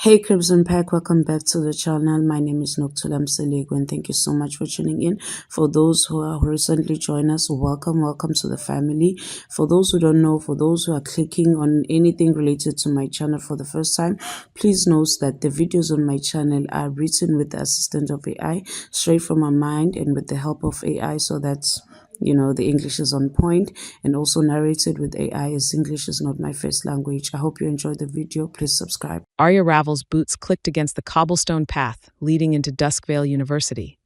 Hey Crimson Pack, welcome back to the channel. My name is Noktulam Selego and thank you so much for tuning in. For those who are recently joined us, welcome to the family. For those who don't know, for those who are clicking on anything related to my channel for the first time, please note that the videos on my channel are written with the assistance of AI, straight from my mind and with the help of AI, so that the English is on point, and also narrated with AI, as English is not my first language. I hope you enjoyed the video. Please subscribe. Arya Ravel's boots clicked against the cobblestone path leading into Dusk Vale University,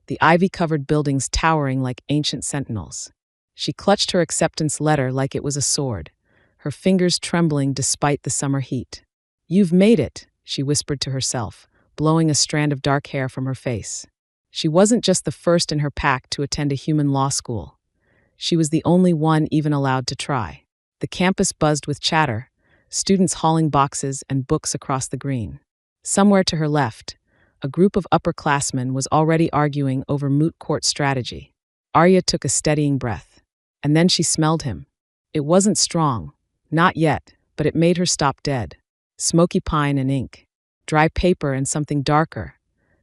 the ivy-covered buildings towering like ancient sentinels. She clutched her acceptance letter like it was a sword, her fingers trembling despite the summer heat. "You've made it," she whispered to herself, blowing a strand of dark hair from her face. She wasn't just the first in her pack to attend a human law school. She was the only one even allowed to try. The campus buzzed with chatter, students hauling boxes and books across the green. Somewhere to her left, a group of upperclassmen was already arguing over moot court strategy. Arya took a steadying breath, and then she smelled him. It wasn't strong, not yet, but it made her stop dead. Smoky pine and ink, dry paper and something darker,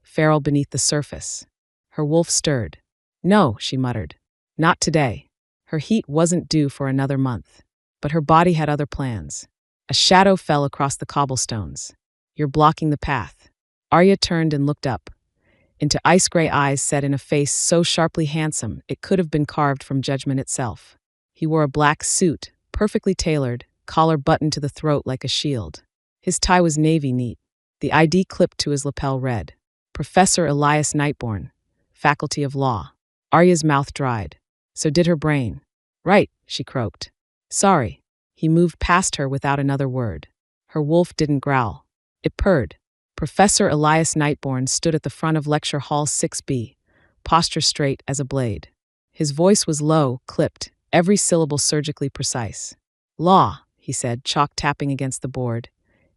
feral beneath the surface. Her wolf stirred. "No," she muttered. "Not today." Her heat wasn't due for another month, but her body had other plans. A shadow fell across the cobblestones. "You're blocking the path." Arya turned and looked up, into ice-gray eyes set in a face so sharply handsome it could have been carved from judgment itself. He wore a black suit, perfectly tailored, collar buttoned to the throat like a shield. His tie was navy neat. The ID clipped to his lapel read, "Professor Elias Nightborn, Faculty of Law." Arya's mouth dried. So did her brain. "Right," she croaked. "Sorry." He moved past her without another word. Her wolf didn't growl. It purred. Professor Elias Nightborn stood at the front of Lecture Hall 6B, posture straight as a blade. His voice was low, clipped, every syllable surgically precise. "Law," he said, chalk tapping against the board,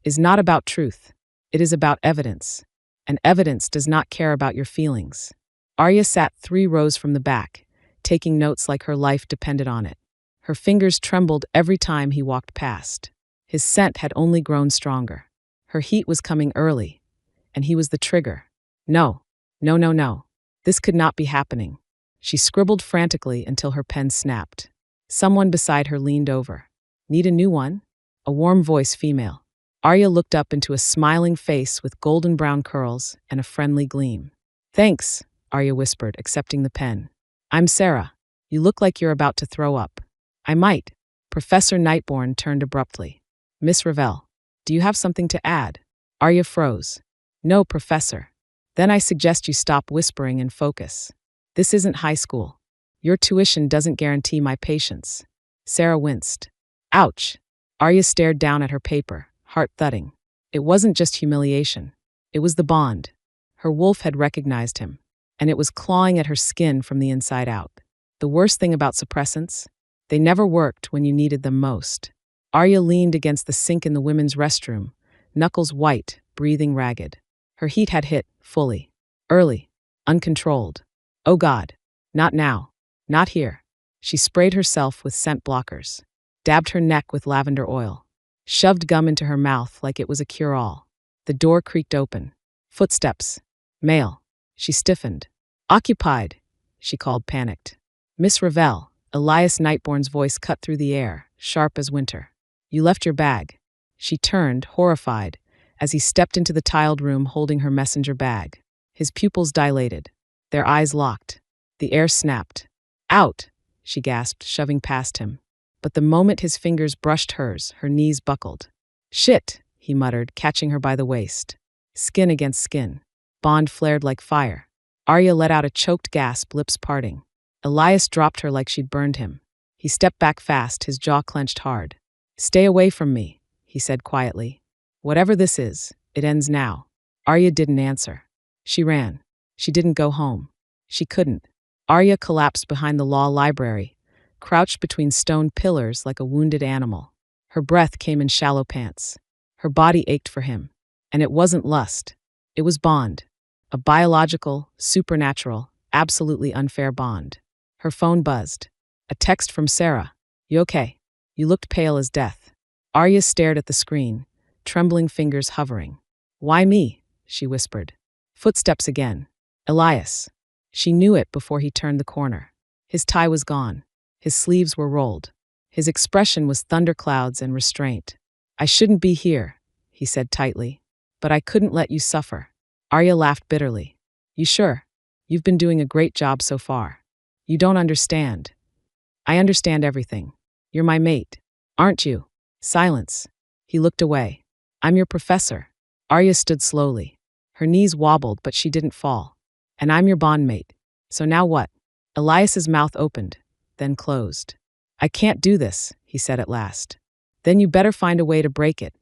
"is not about truth. It is about evidence. And evidence does not care about your feelings." Arya sat 3 rows from the back, taking notes like her life depended on it. Her fingers trembled every time he walked past. His scent had only grown stronger. Her heat was coming early, and he was the trigger. No. This could not be happening. She scribbled frantically until her pen snapped. Someone beside her leaned over. "Need a new one?" A warm voice, female. Arya looked up into a smiling face with golden brown curls and a friendly gleam. "Thanks," Arya whispered, accepting the pen. "I'm Sarah. You look like you're about to throw up." "I might." Professor Nightborn turned abruptly. "Miss Ravel, do you have something to add?" Arya froze. "No, Professor." "Then I suggest you stop whispering and focus. This isn't high school. Your tuition doesn't guarantee my patience." Sarah winced. "Ouch." Arya stared down at her paper, heart thudding. It wasn't just humiliation. It was the bond. Her wolf had recognized him, and it was clawing at her skin from the inside out. The worst thing about suppressants? They never worked when you needed them most. Arya leaned against the sink in the women's restroom, knuckles white, breathing ragged. Her heat had hit, fully. Early. Uncontrolled. Oh God. Not now. Not here. She sprayed herself with scent blockers, dabbed her neck with lavender oil, shoved gum into her mouth like it was a cure-all. The door creaked open. Footsteps. Male. She stiffened. "Occupied," she called, panicked. "Miss Ravel." Elias Nightborn's voice cut through the air, sharp as winter. "You left your bag." She turned, horrified, as he stepped into the tiled room holding her messenger bag. His pupils dilated. Their eyes locked. The air snapped. "Out," she gasped, shoving past him. But the moment his fingers brushed hers, her knees buckled. "Shit," he muttered, catching her by the waist. Skin against skin. Bond flared like fire. Arya let out a choked gasp, lips parting. Elias dropped her like she'd burned him. He stepped back fast, his jaw clenched hard. "Stay away from me," he said quietly. "Whatever this is, it ends now." Arya didn't answer. She ran. She didn't go home. She couldn't. Arya collapsed behind the law library, crouched between stone pillars like a wounded animal. Her breath came in shallow pants. Her body ached for him. And it wasn't lust. It was bond. A biological, supernatural, absolutely unfair bond. Her phone buzzed. A text from Sarah. "You okay?" "You looked pale as death." Arya stared at the screen, trembling fingers hovering. Why me? She whispered. Footsteps again. Elias. She knew it before he turned the corner. His tie was gone. His sleeves were rolled. His expression was thunderclouds and restraint. I shouldn't be here, he said tightly. But I couldn't let you suffer. Arya laughed bitterly. You sure? You've been doing a great job so far. You don't understand. I understand everything. You're my mate. Aren't you? Silence. He looked away. I'm your professor. Arya stood slowly. Her knees wobbled, but she didn't fall. And I'm your bondmate. So now what? Elias's mouth opened, then closed. I can't do this, he said at last. Then you better find a way to break it,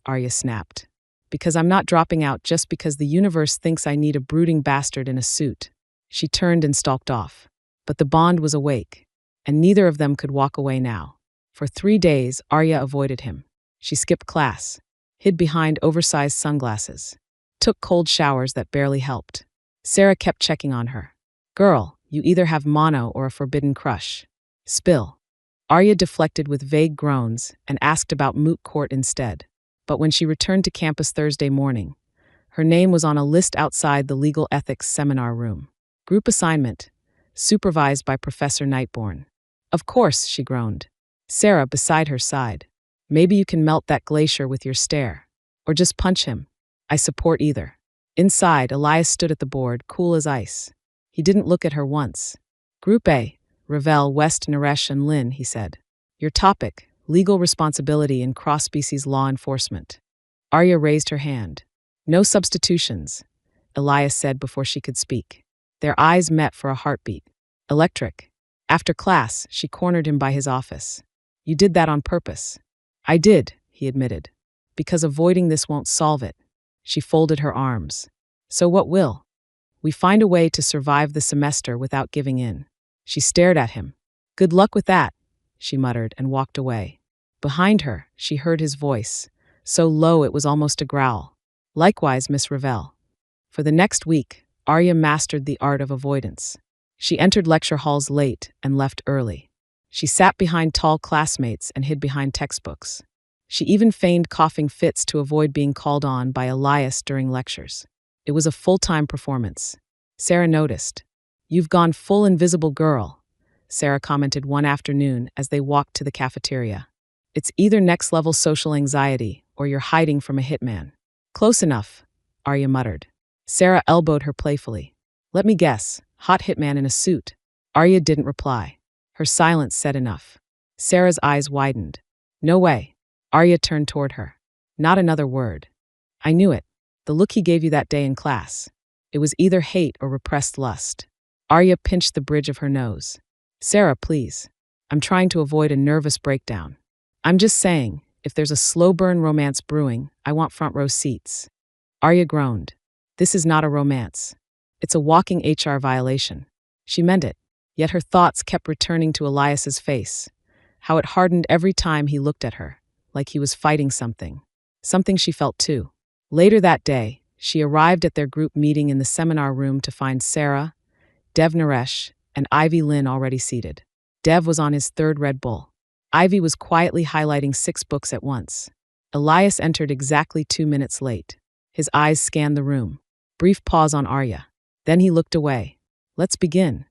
Arya snapped. Because I'm not dropping out just because the universe thinks I need a brooding bastard in a suit. She turned and stalked off. But the bond was awake, and neither of them could walk away now. For 3 days, Arya avoided him. She skipped class, hid behind oversized sunglasses, took cold showers that barely helped. Sarah kept checking on her. Girl, you either have mono or a forbidden crush. Spill. Arya deflected with vague groans and asked about moot court instead. But when she returned to campus Thursday morning, her name was on a list outside the legal ethics seminar room. Group assignment, supervised by Professor Nightborn. Of course, she groaned. Sarah beside her sighed. Maybe you can melt that glacier with your stare. Or just punch him. I support either. Inside, Elias stood at the board, cool as ice. He didn't look at her once. Group A, Ravel, West, Naresh, and Lynn, he said. Your topic, legal responsibility in cross-species law enforcement. Arya raised her hand. No substitutions, Elias said before she could speak. Their eyes met for a heartbeat. Electric. After class, she cornered him by his office. You did that on purpose. I did, he admitted. Because avoiding this won't solve it. She folded her arms. So what will? We find a way to survive the semester without giving in. She stared at him. Good luck with that, she muttered and walked away. Behind her, she heard his voice, so low it was almost a growl. Likewise, Miss Ravel. For the next week, Arya mastered the art of avoidance. She entered lecture halls late and left early. She sat behind tall classmates and hid behind textbooks. She even feigned coughing fits to avoid being called on by Elias during lectures. It was a full-time performance. Sarah noticed. You've gone full invisible girl, Sarah commented one afternoon as they walked to the cafeteria. It's either next-level social anxiety or you're hiding from a hitman. Close enough, Arya muttered. Sarah elbowed her playfully. Let me guess, hot hitman in a suit. Arya didn't reply. Her silence said enough. Sarah's eyes widened. No way. Arya turned toward her. Not another word. I knew it. The look he gave you that day in class. It was either hate or repressed lust. Arya pinched the bridge of her nose. Sarah, please. I'm trying to avoid a nervous breakdown. I'm just saying, if there's a slow burn romance brewing, I want front row seats. Arya groaned. This is not a romance. It's a walking HR violation. She meant it, yet her thoughts kept returning to Elias's face, how it hardened every time he looked at her, like he was fighting something. Something she felt too. Later that day, she arrived at their group meeting in the seminar room to find Sarah, Dev Naresh, and Ivy Lynn already seated. Dev was on his third Red Bull. Ivy was quietly highlighting 6 books at once. Elias entered exactly 2 minutes late. His eyes scanned the room. Brief pause on Arya. Then he looked away. Let's begin.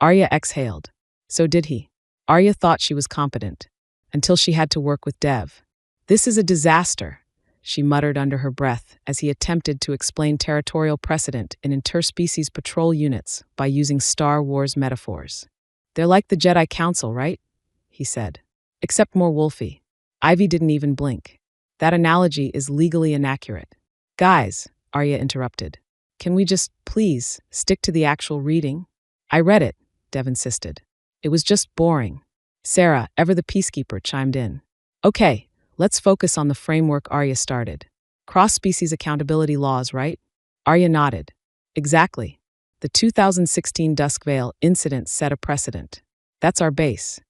Arya exhaled. So did he. Arya thought she was competent, until she had to work with Dev. This is a disaster, she muttered under her breath as he attempted to explain territorial precedent in interspecies patrol units by using Star Wars metaphors. They're like the Jedi Council, right? He said. Except more wolfy. Ivy didn't even blink. That analogy is legally inaccurate. Guys, Arya interrupted. Can we just, please, stick to the actual reading? I read it, Dev insisted. It was just boring. Sarah, ever the peacekeeper, chimed in. Okay, let's focus on the framework Arya started. Cross-species accountability laws, right? Arya nodded. Exactly. The 2016 Dusk Vale incident set a precedent. That's our base.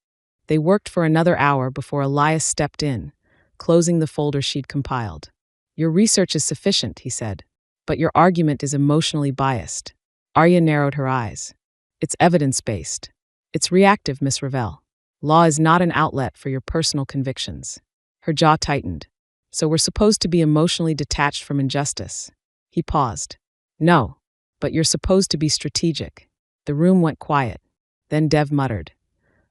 They worked for another hour before Elias stepped in, closing the folder she'd compiled. Your research is sufficient, he said, but your argument is emotionally biased. Arya narrowed her eyes. It's evidence-based. It's reactive, Miss Ravel. Law is not an outlet for your personal convictions. Her jaw tightened. So we're supposed to be emotionally detached from injustice. He paused. No, but you're supposed to be strategic. The room went quiet. Then Dev muttered,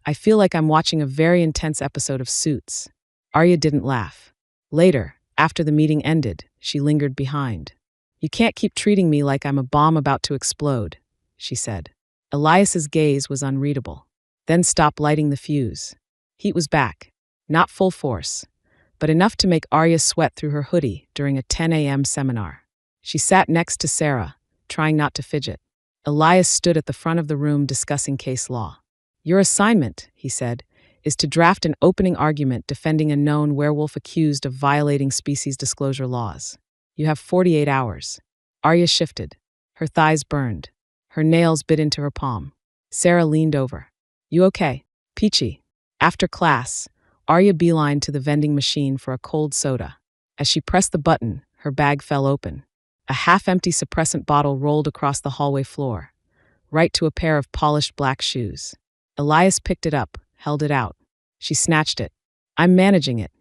I feel like I'm watching a very intense episode of Suits. Arya didn't laugh. Later, after the meeting ended, she lingered behind. You can't keep treating me like I'm a bomb about to explode, she said. Elias's gaze was unreadable. Then stopped lighting the fuse. Heat was back. Not full force, but enough to make Arya sweat through her hoodie during a 10 a.m. seminar. She sat next to Sarah, trying not to fidget. Elias stood at the front of the room discussing case law. Your assignment, he said, is to draft an opening argument defending a known werewolf accused of violating species disclosure laws. You have 48 hours. Arya shifted. Her thighs burned. Her nails bit into her palm. Sarah leaned over. You okay? Peachy. After class, Arya beelined to the vending machine for a cold soda. As she pressed the button, her bag fell open. A half-empty suppressant bottle rolled across the hallway floor, right to a pair of polished black shoes. Elias picked it up, held it out. She snatched it. I'm managing it,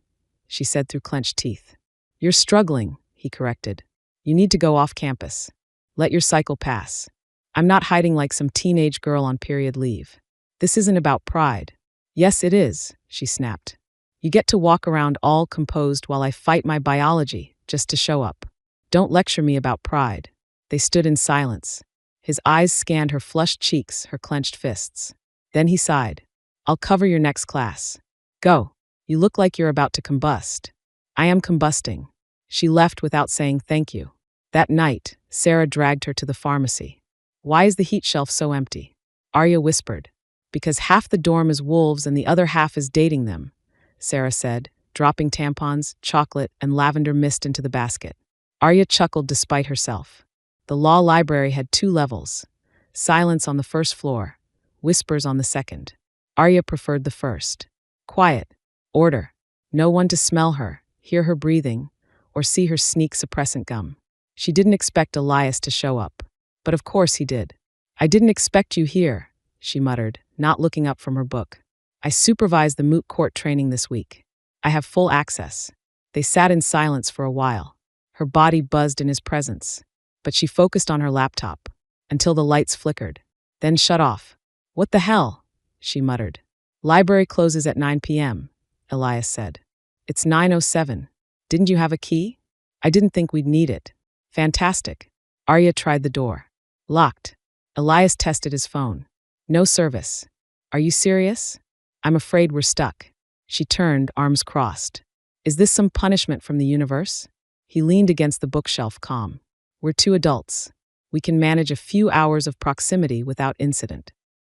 she said through clenched teeth. You're struggling, he corrected. You need to go off campus. Let your cycle pass. I'm not hiding like some teenage girl on period leave. This isn't about pride. Yes, it is, she snapped. You get to walk around all composed while I fight my biology just to show up. Don't lecture me about pride. They stood in silence. His eyes scanned her flushed cheeks, her clenched fists. Then he sighed. I'll cover your next class. Go. You look like you're about to combust. I am combusting. She left without saying thank you. That night, Sarah dragged her to the pharmacy. Why is the heat shelf so empty? Arya whispered. Because half the dorm is wolves and the other half is dating them, Sarah said, dropping tampons, chocolate, and lavender mist into the basket. Arya chuckled despite herself. The law library had 2 levels. Silence on the first floor, whispers on the second. Arya preferred the first. Quiet. Order. No one to smell her, hear her breathing, or see her sneak suppressant gum. She didn't expect Elias to show up. But of course he did. I didn't expect you here, she muttered, not looking up from her book. I supervised the moot court training this week. I have full access. They sat in silence for a while. Her body buzzed in his presence. But she focused on her laptop, until the lights flickered, then shut off. What the hell? She muttered. Library closes at 9 p.m., Elias said. It's 9:07. Didn't you have a key? I didn't think we'd need it. Fantastic. Arya tried the door. Locked. Elias tested his phone. No service. Are you serious? I'm afraid we're stuck. She turned, arms crossed. Is this some punishment from the universe? He leaned against the bookshelf, calm. We're 2 adults. We can manage a few hours of proximity without incident.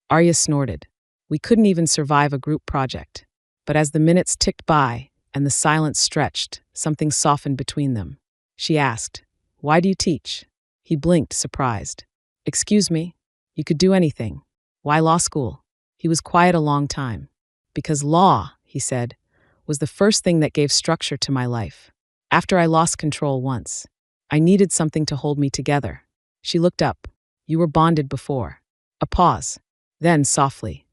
Arya snorted. We couldn't even survive a group project. But as the minutes ticked by and the silence stretched, something softened between them. She asked, Why do you teach? He blinked, surprised. Excuse me? You could do anything. Why law school? He was quiet a long time. Because law, he said, was the first thing that gave structure to my life. After I lost control once, I needed something to hold me together. She looked up. You were bonded before. A pause. Then, softly.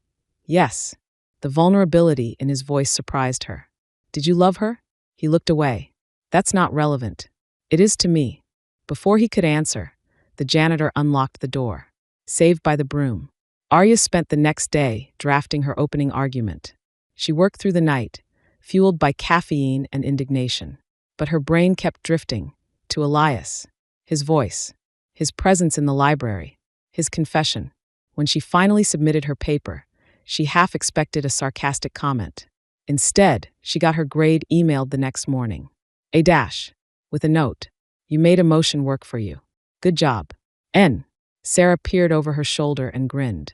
Yes. The vulnerability in his voice surprised her. Did you love her? He looked away. That's not relevant. It is to me. Before he could answer, the janitor unlocked the door. Saved by the broom. Arya spent the next day drafting her opening argument. She worked through the night, fueled by caffeine and indignation. But her brain kept drifting to Elias, his voice, his presence in the library, his confession. When she finally submitted her paper, she half expected a sarcastic comment. Instead, she got her grade emailed the next morning. A dash, with a note. You made emotion work for you. Good job. N. Sarah peered over her shoulder and grinned.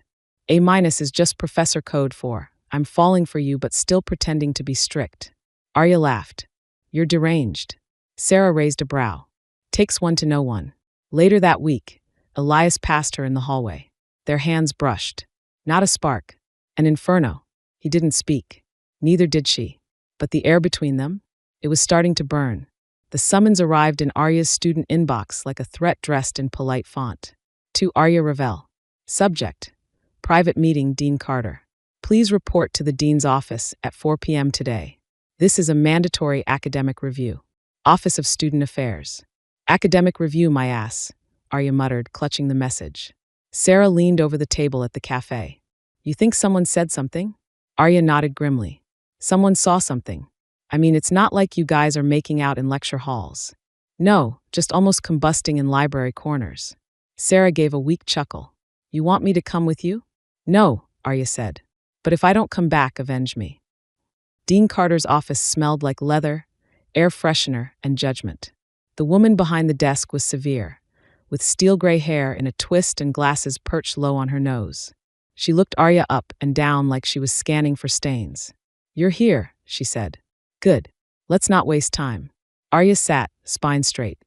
A- is just professor code for, I'm falling for you but still pretending to be strict. Arya laughed. You're deranged. Sarah raised a brow. Takes one to know one. Later that week, Elias passed her in the hallway. Their hands brushed. Not a spark. An inferno. He didn't speak. Neither did she. But the air between them? It was starting to burn. The summons arrived in Arya's student inbox like a threat dressed in polite font. To Arya Ravel. Subject. Private meeting, Dean Carter. Please report to the dean's office at 4 p.m. today. This is a mandatory academic review. Office of Student Affairs. Academic review, my ass, Arya muttered, clutching the message. Sarah leaned over the table at the cafe. You think someone said something? Arya nodded grimly. Someone saw something. I mean, it's not like you guys are making out in lecture halls. No, just almost combusting in library corners. Sarah gave a weak chuckle. You want me to come with you? No, Arya said. But if I don't come back, avenge me. Dean Carter's office smelled like leather, air freshener, and judgment. The woman behind the desk was severe, with steel gray hair in a twist and glasses perched low on her nose. She looked Arya up and down like she was scanning for stains. You're here, she said. Good. Let's not waste time. Arya sat, spine straight.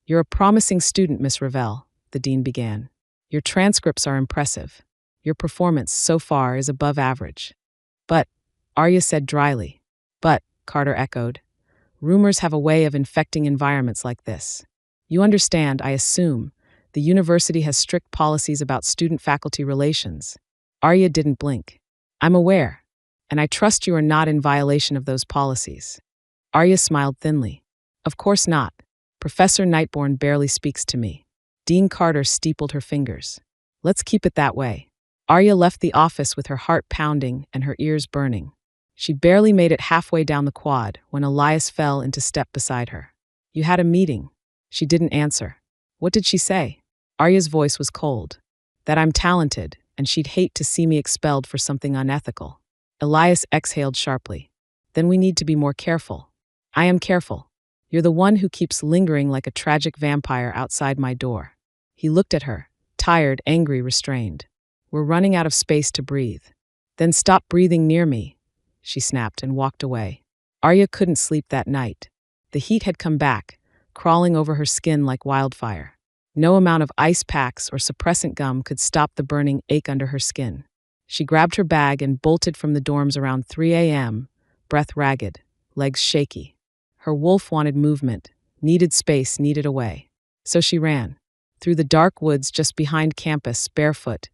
You're a promising student, Miss Ravel, the dean began. Your transcripts are impressive. Your performance so far is above average. But, Arya said dryly. But, Carter echoed. Rumors have a way of infecting environments like this. You understand, I assume, the university has strict policies about student-faculty relations. Arya didn't blink. I'm aware, and I trust you are not in violation of those policies. Arya smiled thinly. Of course not. Professor Nightbourne barely speaks to me. Dean Carter steepled her fingers. Let's keep it that way. Arya left the office with her heart pounding and her ears burning. She barely made it halfway down the quad when Elias fell into step beside her. You had a meeting. She didn't answer. What did she say? Arya's voice was cold. That I'm talented, and she'd hate to see me expelled for something unethical. Elias exhaled sharply. Then we need to be more careful. I am careful. You're the one who keeps lingering like a tragic vampire outside my door. He looked at her, tired, angry, restrained. We're running out of space to breathe. Then stop breathing near me, she snapped and walked away. Arya couldn't sleep that night. The heat had come back, crawling over her skin like wildfire. No amount of ice packs or suppressant gum could stop the burning ache under her skin. She grabbed her bag and bolted from the dorms around 3 a.m., breath ragged, legs shaky. Her wolf wanted movement, needed space, needed a way. So she ran. Through the dark woods just behind campus, barefoot,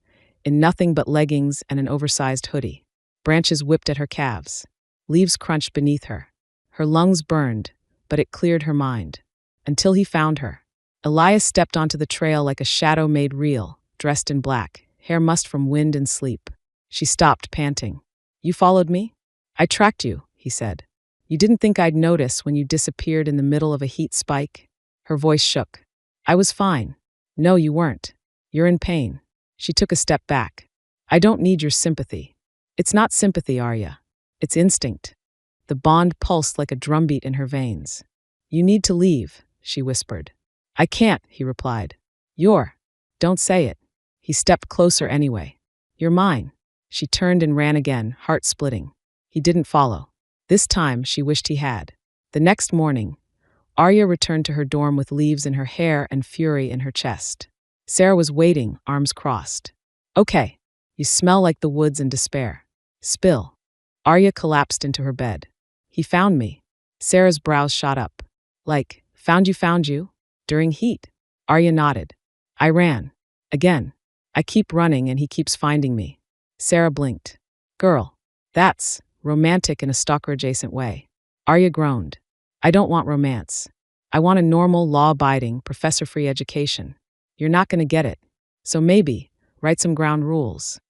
in nothing but leggings and an oversized hoodie. Branches whipped at her calves. Leaves crunched beneath her. Her lungs burned, but it cleared her mind. Until he found her. Elias stepped onto the trail like a shadow made real, dressed in black, hair mussed from wind and sleep. She stopped, panting. You followed me? I tracked you, he said. You didn't think I'd notice when you disappeared in the middle of a heat spike? Her voice shook. I was fine. No, you weren't. You're in pain. She took a step back. I don't need your sympathy. It's not sympathy, Arya. It's instinct. The bond pulsed like a drumbeat in her veins. You need to leave, she whispered. I can't, he replied. Don't say it. He stepped closer anyway. You're mine. She turned and ran again, heart splitting. He didn't follow. This time, she wished he had. The next morning, Arya returned to her dorm with leaves in her hair and fury in her chest. Sarah was waiting, arms crossed. Okay, you smell like the woods in despair. Spill. Arya collapsed into her bed. He found me. Sarah's brows shot up. Like, found you? During heat. Arya nodded. I ran. Again. I keep running and he keeps finding me. Sarah blinked. Girl, that's romantic in a stalker-adjacent way. Arya groaned. I don't want romance. I want a normal, law-abiding, professor-free education. You're not going to get it. So maybe, write some ground rules.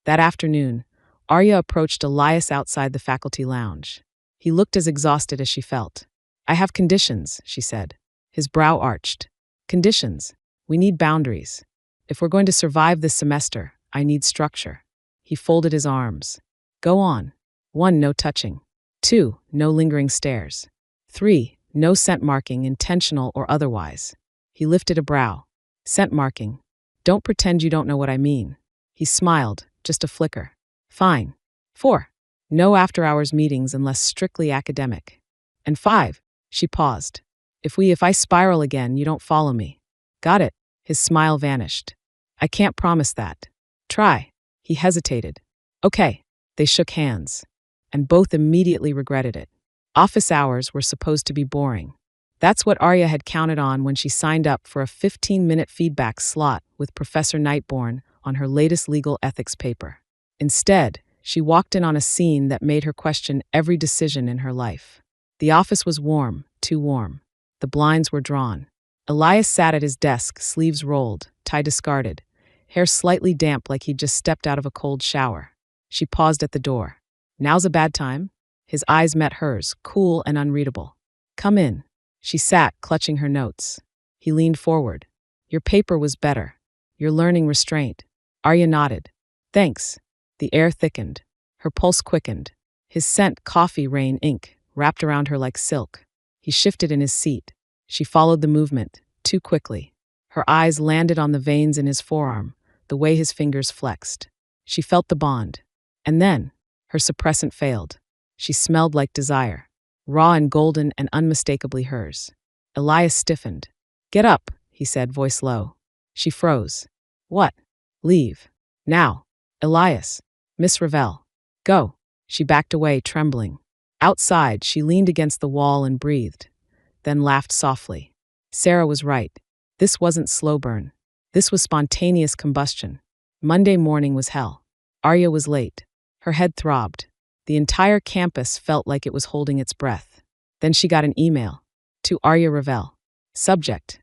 That afternoon, Arya approached Elias outside the faculty lounge. He looked as exhausted as she felt. I have conditions, she said. His brow arched. Conditions. We need boundaries. If we're going to survive this semester, I need structure. He folded his arms. Go on. 1, no touching. 2, no lingering stares. 3, no scent marking, intentional or otherwise. He lifted a brow. Scent marking. Don't pretend you don't know what I mean. He smiled, just a flicker. Fine. 4, no after-hours meetings unless strictly academic. And 5, she paused. If I spiral again, you don't follow me. Got it. His smile vanished. I can't promise that. Try. He hesitated. Okay. They shook hands. And both immediately regretted it. Office hours were supposed to be boring. That's what Arya had counted on when she signed up for a 15-minute feedback slot with Professor Nightbourne on her latest legal ethics paper. Instead, she walked in on a scene that made her question every decision in her life. The office was warm, too warm. The blinds were drawn. Elias sat at his desk, sleeves rolled, tie discarded, hair slightly damp like he'd just stepped out of a cold shower. She paused at the door. Now's a bad time? His eyes met hers, cool and unreadable. Come in. She sat, clutching her notes. He leaned forward. Your paper was better. You're learning restraint. Arya nodded. Thanks. The air thickened. Her pulse quickened. His scent, coffee, rain, ink, wrapped around her like silk. He shifted in his seat. She followed the movement, too quickly. Her eyes landed on the veins in his forearm, the way his fingers flexed. She felt the bond. And then, her suppressant failed. She smelled like desire, raw and golden and unmistakably hers. Elias stiffened. Get up, he said, voice low. She froze. What? Leave. Now. Elias. Miss Ravel. Go. She backed away, trembling. Outside, she leaned against the wall and breathed, then laughed softly. Sarah was right. This wasn't slow burn. This was spontaneous combustion. Monday morning was hell. Arya was late. Her head throbbed. The entire campus felt like it was holding its breath. Then she got an email. To Arya Ravel. Subject.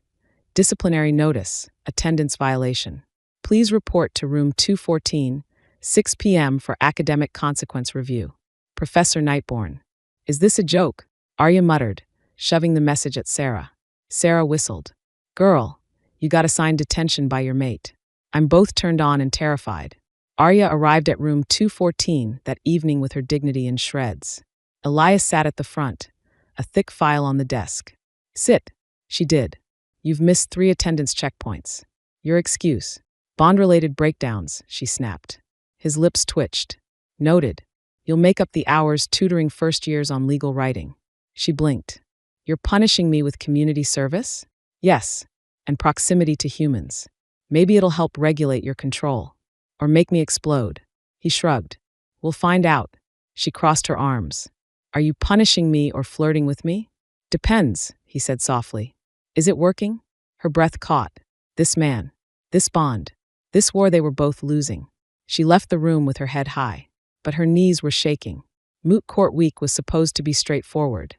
Disciplinary notice. Attendance violation. Please report to room 214, 6 p.m. for academic consequence review. Professor Nightborn. Is this a joke? Arya muttered, shoving the message at Sarah. Sarah whistled. Girl, you got assigned detention by your mate. I'm both turned on and terrified. Arya arrived at room 214 that evening with her dignity in shreds. Elias sat at the front, a thick file on the desk. Sit. She did. You've missed 3 attendance checkpoints. Your excuse. Bond-related breakdowns, she snapped. His lips twitched. Noted. You'll make up the hours tutoring first years on legal writing. She blinked. You're punishing me with community service? Yes. And proximity to humans. Maybe it'll help regulate your control. Or make me explode. He shrugged. We'll find out. She crossed her arms. Are you punishing me or flirting with me? Depends, he said softly. Is it working? Her breath caught. This man. This bond. This war they were both losing. She left the room with her head high. But her knees were shaking. Moot court week was supposed to be straightforward.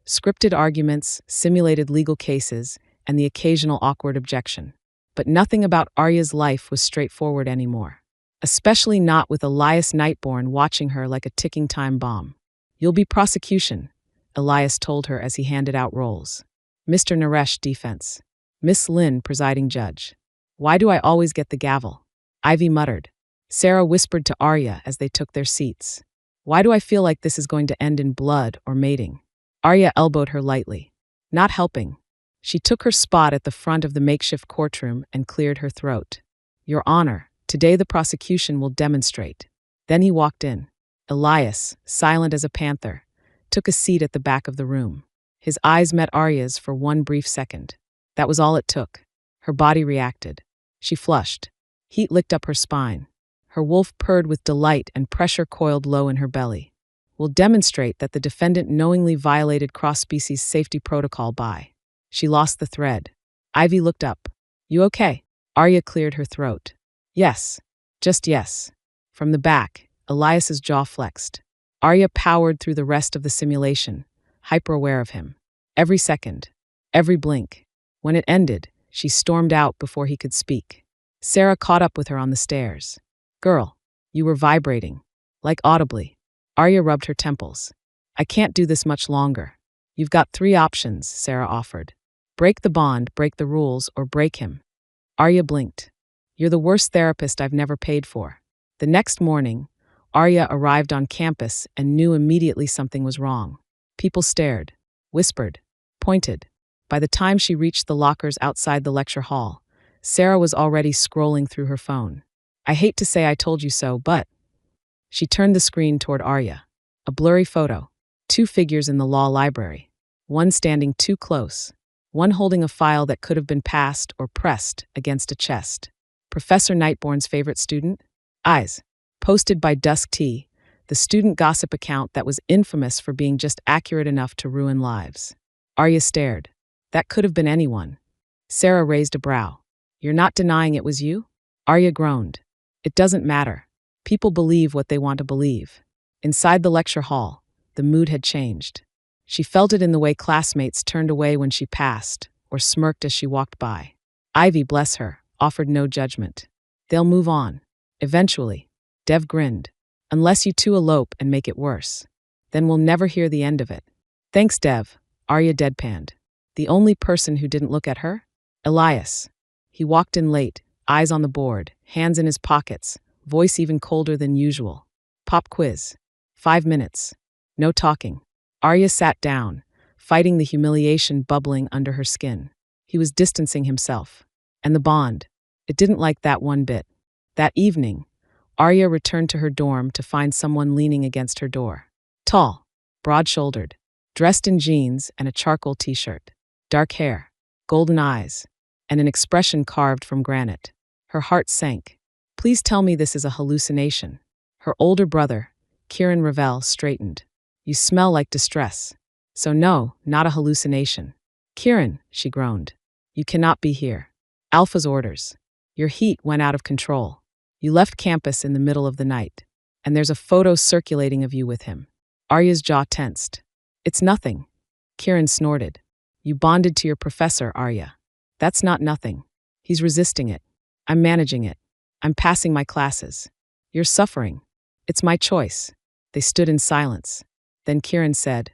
Scripted arguments, simulated legal cases, and the occasional awkward objection. But nothing about Arya's life was straightforward anymore. Especially not with Elias Nightborn watching her like a ticking time bomb. You'll be prosecution, Elias told her as he handed out rolls. Mr. Naresh, defense. Miss Lynn, presiding judge. Why do I always get the gavel? Ivy muttered. Sarah whispered to Arya as they took their seats. Why do I feel like this is going to end in blood or mating? Arya elbowed her lightly. Not helping. She took her spot at the front of the makeshift courtroom and cleared her throat. Your Honor, today the prosecution will demonstrate. Then he walked in. Elias, silent as a panther, took a seat at the back of the room. His eyes met Arya's for one brief second. That was all it took. Her body reacted. She flushed. Heat licked up her spine. Her wolf purred with delight and pressure coiled low in her belly. Will demonstrate that the defendant knowingly violated cross-species safety protocol by. She lost the thread. Ivy looked up. You okay? Arya cleared her throat. Yes. Just yes. From the back, Elias's jaw flexed. Arya powered through the rest of the simulation, hyper-aware of him. Every second. Every blink. When it ended, she stormed out before he could speak. Sarah caught up with her on the stairs. Girl, you were vibrating. Like audibly. Arya rubbed her temples. I can't do this much longer. You've got 3 options, Sarah offered. Break the bond, break the rules, or break him. Arya blinked. You're the worst therapist I've never paid for. The next morning, Arya arrived on campus and knew immediately something was wrong. People stared, whispered, pointed. By the time she reached the lockers outside the lecture hall, Sarah was already scrolling through her phone. I hate to say I told you so, but... She turned the screen toward Arya. A blurry photo. 2 figures in the law library. One standing too close. One holding a file that could have been passed or pressed against a chest. Professor Nightborn's favorite student? Eyes. Posted by Dusk Tea, the student gossip account that was infamous for being just accurate enough to ruin lives. Arya stared. That could have been anyone. Sarah raised a brow. You're not denying it was you? Arya groaned. It doesn't matter. People believe what they want to believe. Inside the lecture hall, the mood had changed. She felt it in the way classmates turned away when she passed, or smirked as she walked by. Ivy, bless her, offered no judgment. They'll move on. Eventually. Dev grinned. Unless you two elope and make it worse. Then we'll never hear the end of it. Thanks, Dev, Arya deadpanned. The only person who didn't look at her? Elias. He walked in late, eyes on the board, hands in his pockets, voice even colder than usual. Pop quiz. 5 minutes. No talking. Arya sat down, fighting the humiliation bubbling under her skin. He was distancing himself. And the bond. It didn't like that one bit. That evening, Arya returned to her dorm to find someone leaning against her door. Tall, broad-shouldered, dressed in jeans and a charcoal t-shirt. Dark hair, golden eyes, and an expression carved from granite. Her heart sank. Please tell me this is a hallucination. Her older brother, Kieran Ravel, straightened. You smell like distress. So no, not a hallucination. Kieran, she groaned. You cannot be here. Alpha's orders. Your heat went out of control. You left campus in the middle of the night. And there's a photo circulating of you with him. Arya's jaw tensed. It's nothing. Kieran snorted. You bonded to your professor, Arya. That's not nothing. He's resisting it. I'm managing it. I'm passing my classes. You're suffering. It's my choice. They stood in silence. Then Kieran said,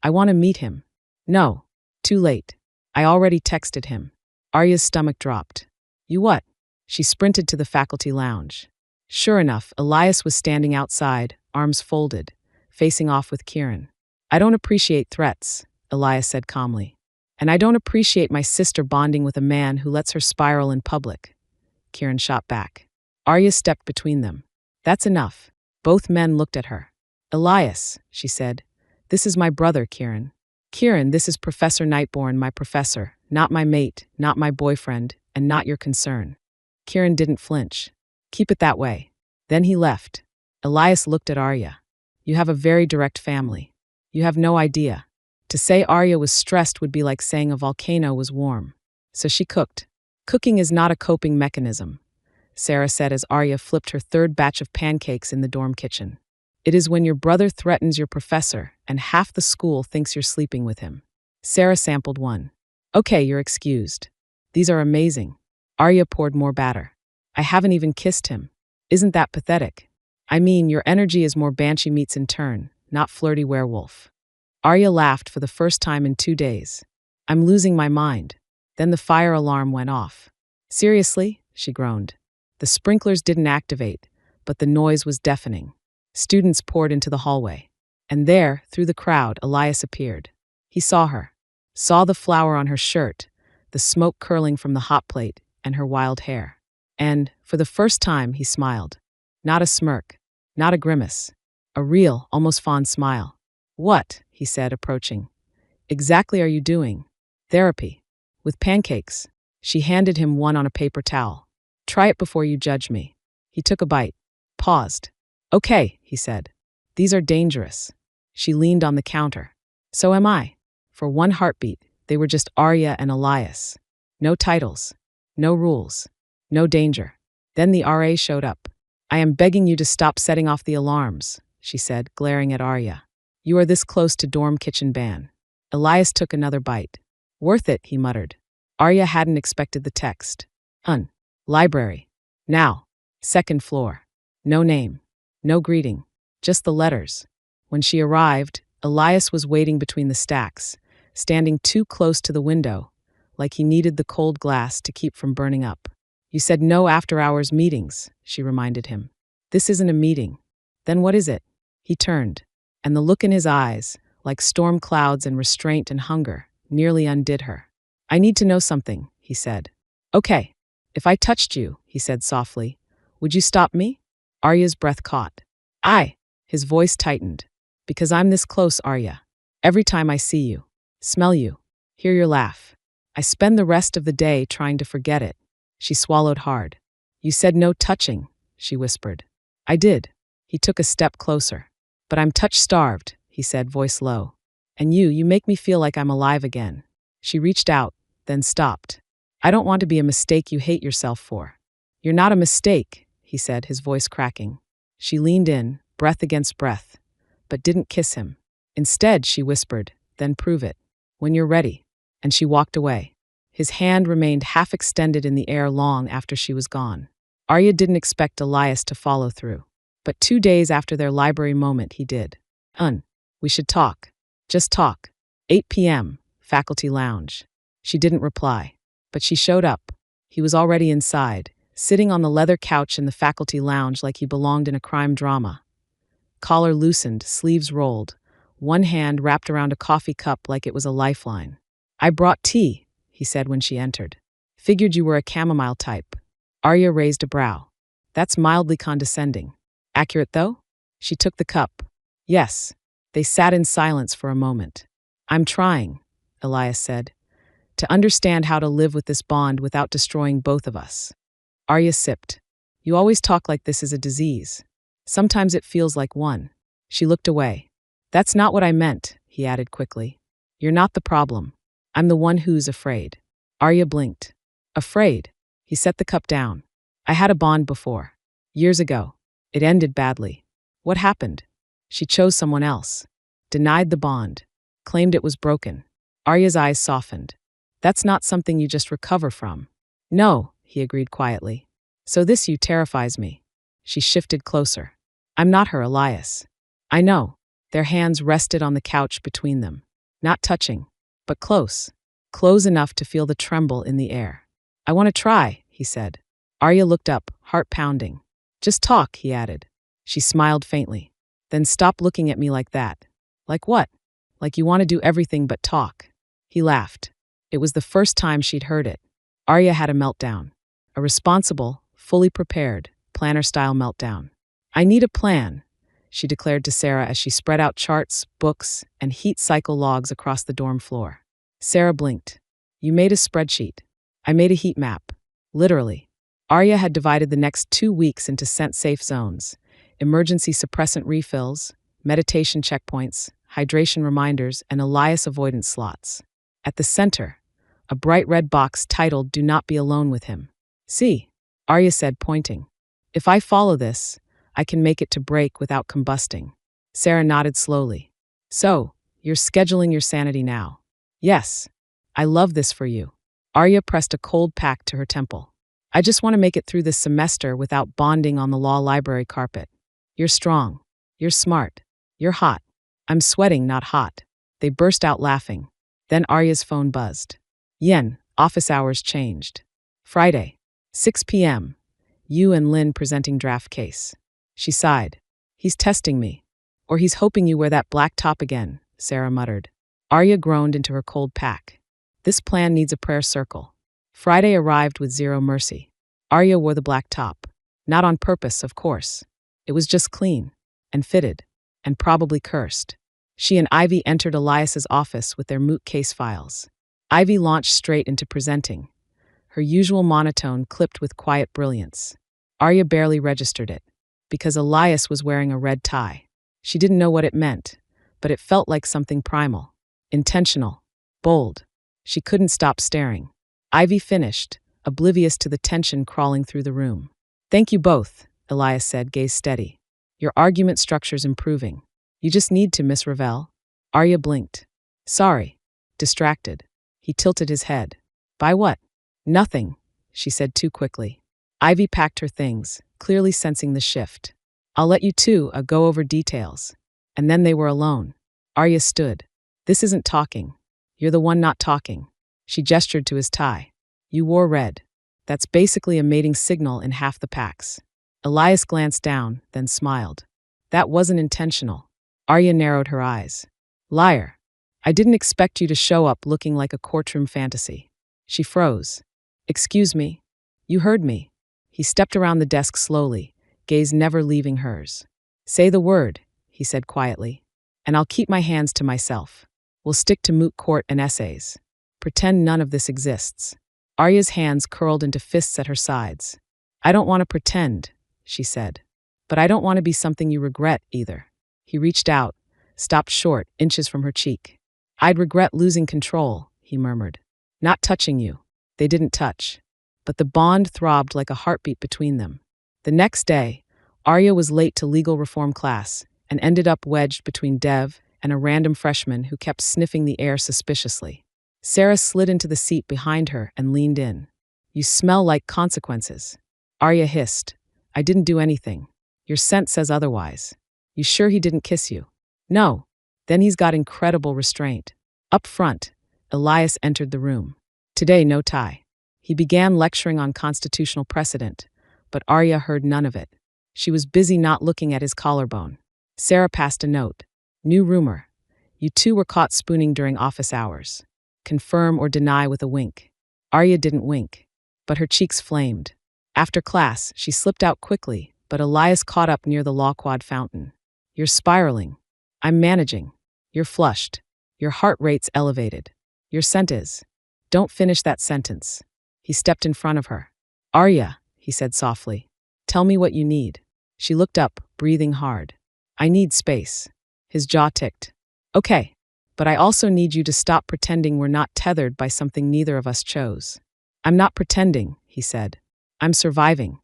I want to meet him. No. Too late. I already texted him. Arya's stomach dropped. You what? She sprinted to the faculty lounge. Sure enough, Elias was standing outside, arms folded, facing off with Kieran. I don't appreciate threats, Elias said calmly. And I don't appreciate my sister bonding with a man who lets her spiral in public. Kieran shot back. Arya stepped between them. That's enough. Both men looked at her. Elias, she said. This is my brother, Kieran. Kieran, this is Professor Nightborn, my professor, not my mate, not my boyfriend, and not your concern. Kieran didn't flinch. Keep it that way. Then he left. Elias looked at Arya. You have a very direct family. You have no idea. To say Arya was stressed would be like saying a volcano was warm. So she cooked. Cooking is not a coping mechanism, Sarah said as Arya flipped her third batch of pancakes in the dorm kitchen. It is when your brother threatens your professor and half the school thinks you're sleeping with him. Sarah sampled one. Okay, you're excused. These are amazing. Arya poured more batter. I haven't even kissed him. Isn't that pathetic? I mean, your energy is more banshee meets in turn, not flirty werewolf. Arya laughed for the first time in 2 days. I'm losing my mind. Then the fire alarm went off. Seriously? She groaned. The sprinklers didn't activate, but the noise was deafening. Students poured into the hallway. And there, through the crowd, Elias appeared. He saw her. Saw the flower on her shirt, the smoke curling from the hot plate, and her wild hair. And, for the first time, he smiled. Not a smirk. Not a grimace. A real, almost fond smile. What? He said, approaching. Exactly are you doing? Therapy. With pancakes. She handed him one on a paper towel. Try it before you judge me. He took a bite. Paused. Okay, he said. These are dangerous. She leaned on the counter. So am I. For one heartbeat, they were just Arya and Elias. No titles. No rules. No danger. Then the RA showed up. I am begging you to stop setting off the alarms, she said, glaring at Arya. You are this close to dorm kitchen ban. Elias took another bite. Worth it, he muttered. Arya hadn't expected the text. Library. Now. 2nd floor. No name. No greeting. Just the letters. When she arrived, Elias was waiting between the stacks, standing too close to the window, like he needed the cold glass to keep from burning up. You said no after-hours meetings, she reminded him. This isn't a meeting. Then what is it? He turned, and the look in his eyes, like storm clouds and restraint and hunger, nearly undid her. I need to know something, he said. Okay. If I touched you, he said softly, would you stop me? Arya's breath caught. His voice tightened. Because I'm this close, Arya. Every time I see you, smell you, hear your laugh, I spend the rest of the day trying to forget it. She swallowed hard. You said no touching, she whispered. I did. He took a step closer. But I'm touch-starved, he said, voice low. And you make me feel like I'm alive again. She reached out, then stopped. I don't want to be a mistake you hate yourself for. You're not a mistake, he said, his voice cracking. She leaned in, breath against breath, but didn't kiss him. Instead, she whispered, then prove it. When you're ready. And she walked away. His hand remained half extended in the air long after she was gone. Arya didn't expect Elias to follow through. But 2 days after their library moment, he did. We should talk. Just talk. 8 p.m., faculty lounge. She didn't reply. But she showed up. He was already inside, sitting on the leather couch in the faculty lounge like he belonged in a crime drama. Collar loosened, sleeves rolled, one hand wrapped around a coffee cup like it was a lifeline. "I brought tea," he said when she entered. "Figured you were a chamomile type." Arya raised a brow. "That's mildly condescending. Accurate, though?" She took the cup. "Yes." They sat in silence for a moment. "I'm trying," Elias said, "to understand how to live with this bond without destroying both of us." Arya sipped. "You always talk like this is a disease. Sometimes it feels like one." She looked away. "That's not what I meant," he added quickly. "You're not the problem. I'm the one who's afraid." Arya blinked. "Afraid?" He set the cup down. "I had a bond before. Years ago. It ended badly." "What happened?" "She chose someone else. Denied the bond. Claimed it was broken." Arya's eyes softened. "That's not something you just recover from." "No," he agreed quietly. "So this you terrifies me." She shifted closer. "I'm not her, Elias." "I know." Their hands rested on the couch between them. Not touching, but close. Close enough to feel the tremble in the air. "I want to try," he said. Arya looked up, heart pounding. "Just talk," he added. She smiled faintly. "Then stop looking at me like that." "Like what?" "Like you want to do everything but talk." He laughed. It was the first time she'd heard it. Arya had a meltdown. A responsible, fully prepared, planner-style meltdown. "I need a plan," she declared to Sarah as she spread out charts, books, and heat cycle logs across the dorm floor. Sarah blinked. "You made a spreadsheet." "I made a heat map." Literally. Arya had divided the next 2 weeks into scent-safe zones: emergency suppressant refills, meditation checkpoints, hydration reminders, and Elias avoidance slots. At the center, a bright red box titled "Do Not Be Alone with Him." "See," Arya said, pointing. "If I follow this, I can make it to break without combusting." Sarah nodded slowly. "So, you're scheduling your sanity now." "Yes. I love this for you." Arya pressed a cold pack to her temple. "I just want to make it through this semester without bonding on the law library carpet." "You're strong. You're smart. You're hot." "I'm sweating, not hot." They burst out laughing. Then Arya's phone buzzed. "Yen, office hours changed. Friday, 6 p.m. You and Lynn presenting draft case." She sighed. "He's testing me. Or he's hoping you wear that black top again," Sarah muttered. Arya groaned into her cold pack. This plan needs a prayer circle. Friday arrived with zero mercy. Arya wore the black top. Not on purpose, of course. It was just clean, and fitted, and probably cursed. She and Ivy entered Elias's office with their moot case files. Ivy launched straight into presenting, her usual monotone clipped with quiet brilliance. Arya barely registered it, because Elias was wearing a red tie. She didn't know what it meant, but it felt like something primal, intentional, bold. She couldn't stop staring. Ivy finished, oblivious to the tension crawling through the room. "Thank you both," Elias said, gaze steady. "Your argument structure's improving. You just need to, Miss Ravel." Arya blinked. "Sorry." Distracted. He tilted his head. "By what?" "Nothing," she said too quickly. Ivy packed her things, clearly sensing the shift. "I'll let you two go over details." And then they were alone. Arya stood. "This isn't talking. You're the one not talking." She gestured to his tie. "You wore red. That's basically a mating signal in half the packs." Elias glanced down, then smiled. "That wasn't intentional." Arya narrowed her eyes. "Liar. I didn't expect you to show up looking like a courtroom fantasy." She froze. "Excuse me." "You heard me." He stepped around the desk slowly, gaze never leaving hers. "Say the word," he said quietly, "and I'll keep my hands to myself. We'll stick to moot court and essays. Pretend none of this exists." Arya's hands curled into fists at her sides. "I don't want to pretend," she said. "But I don't want to be something you regret, either." He reached out, stopped short, inches from her cheek. "I'd regret losing control," he murmured. "Not touching you." They didn't touch. But the bond throbbed like a heartbeat between them. The next day, Arya was late to legal reform class and ended up wedged between Dev and a random freshman who kept sniffing the air suspiciously. Sarah slid into the seat behind her and leaned in. "You smell like consequences." Arya hissed. "I didn't do anything. Your scent says otherwise." "You sure he didn't kiss you?" "No." "Then he's got incredible restraint." Up front, Elias entered the room. "Today, no tie." He began lecturing on constitutional precedent, but Arya heard none of it. She was busy not looking at his collarbone. Sarah passed a note. "New rumor. You two were caught spooning during office hours. Confirm or deny with a wink." Arya didn't wink, but her cheeks flamed. After class, she slipped out quickly, but Elias caught up near the Law Quad fountain. "You're spiraling." "I'm managing." "You're flushed. Your heart rate's elevated." "Your scent is." "Don't finish that sentence." He stepped in front of her. "Arya," he said softly, "tell me what you need." She looked up, breathing hard. "I need space." His jaw ticked. "Okay, but I also need you to stop pretending we're not tethered by something neither of us chose." "I'm not pretending," he said. "I'm surviving."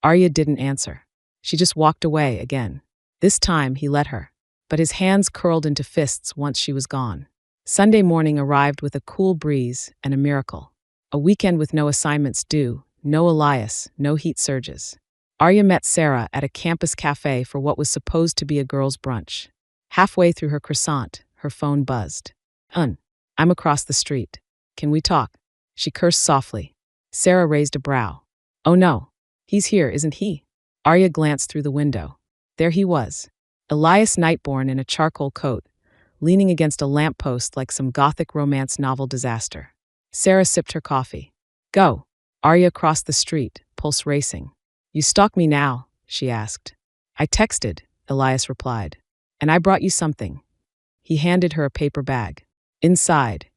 Arya didn't answer. She just walked away again. This time he let her, but his hands curled into fists once she was gone. Sunday morning arrived with a cool breeze and a miracle. A weekend with no assignments due, no Elias, no heat surges. Arya met Sarah at a campus cafe for what was supposed to be a girls' brunch. Halfway through her croissant, her phone buzzed. I'm across the street. Can we talk?" She cursed softly. Sarah raised a brow. "Oh no. He's here, isn't he?" Arya glanced through the window. There he was. Elias Nightborn in a charcoal coat, leaning against a lamppost like some gothic romance novel disaster. Sarah sipped her coffee. "Go." Arya crossed the street, pulse racing. "You stalk me now?" she asked. "I texted," Elias replied. "And I brought you something." He handed her a paper bag. Inside,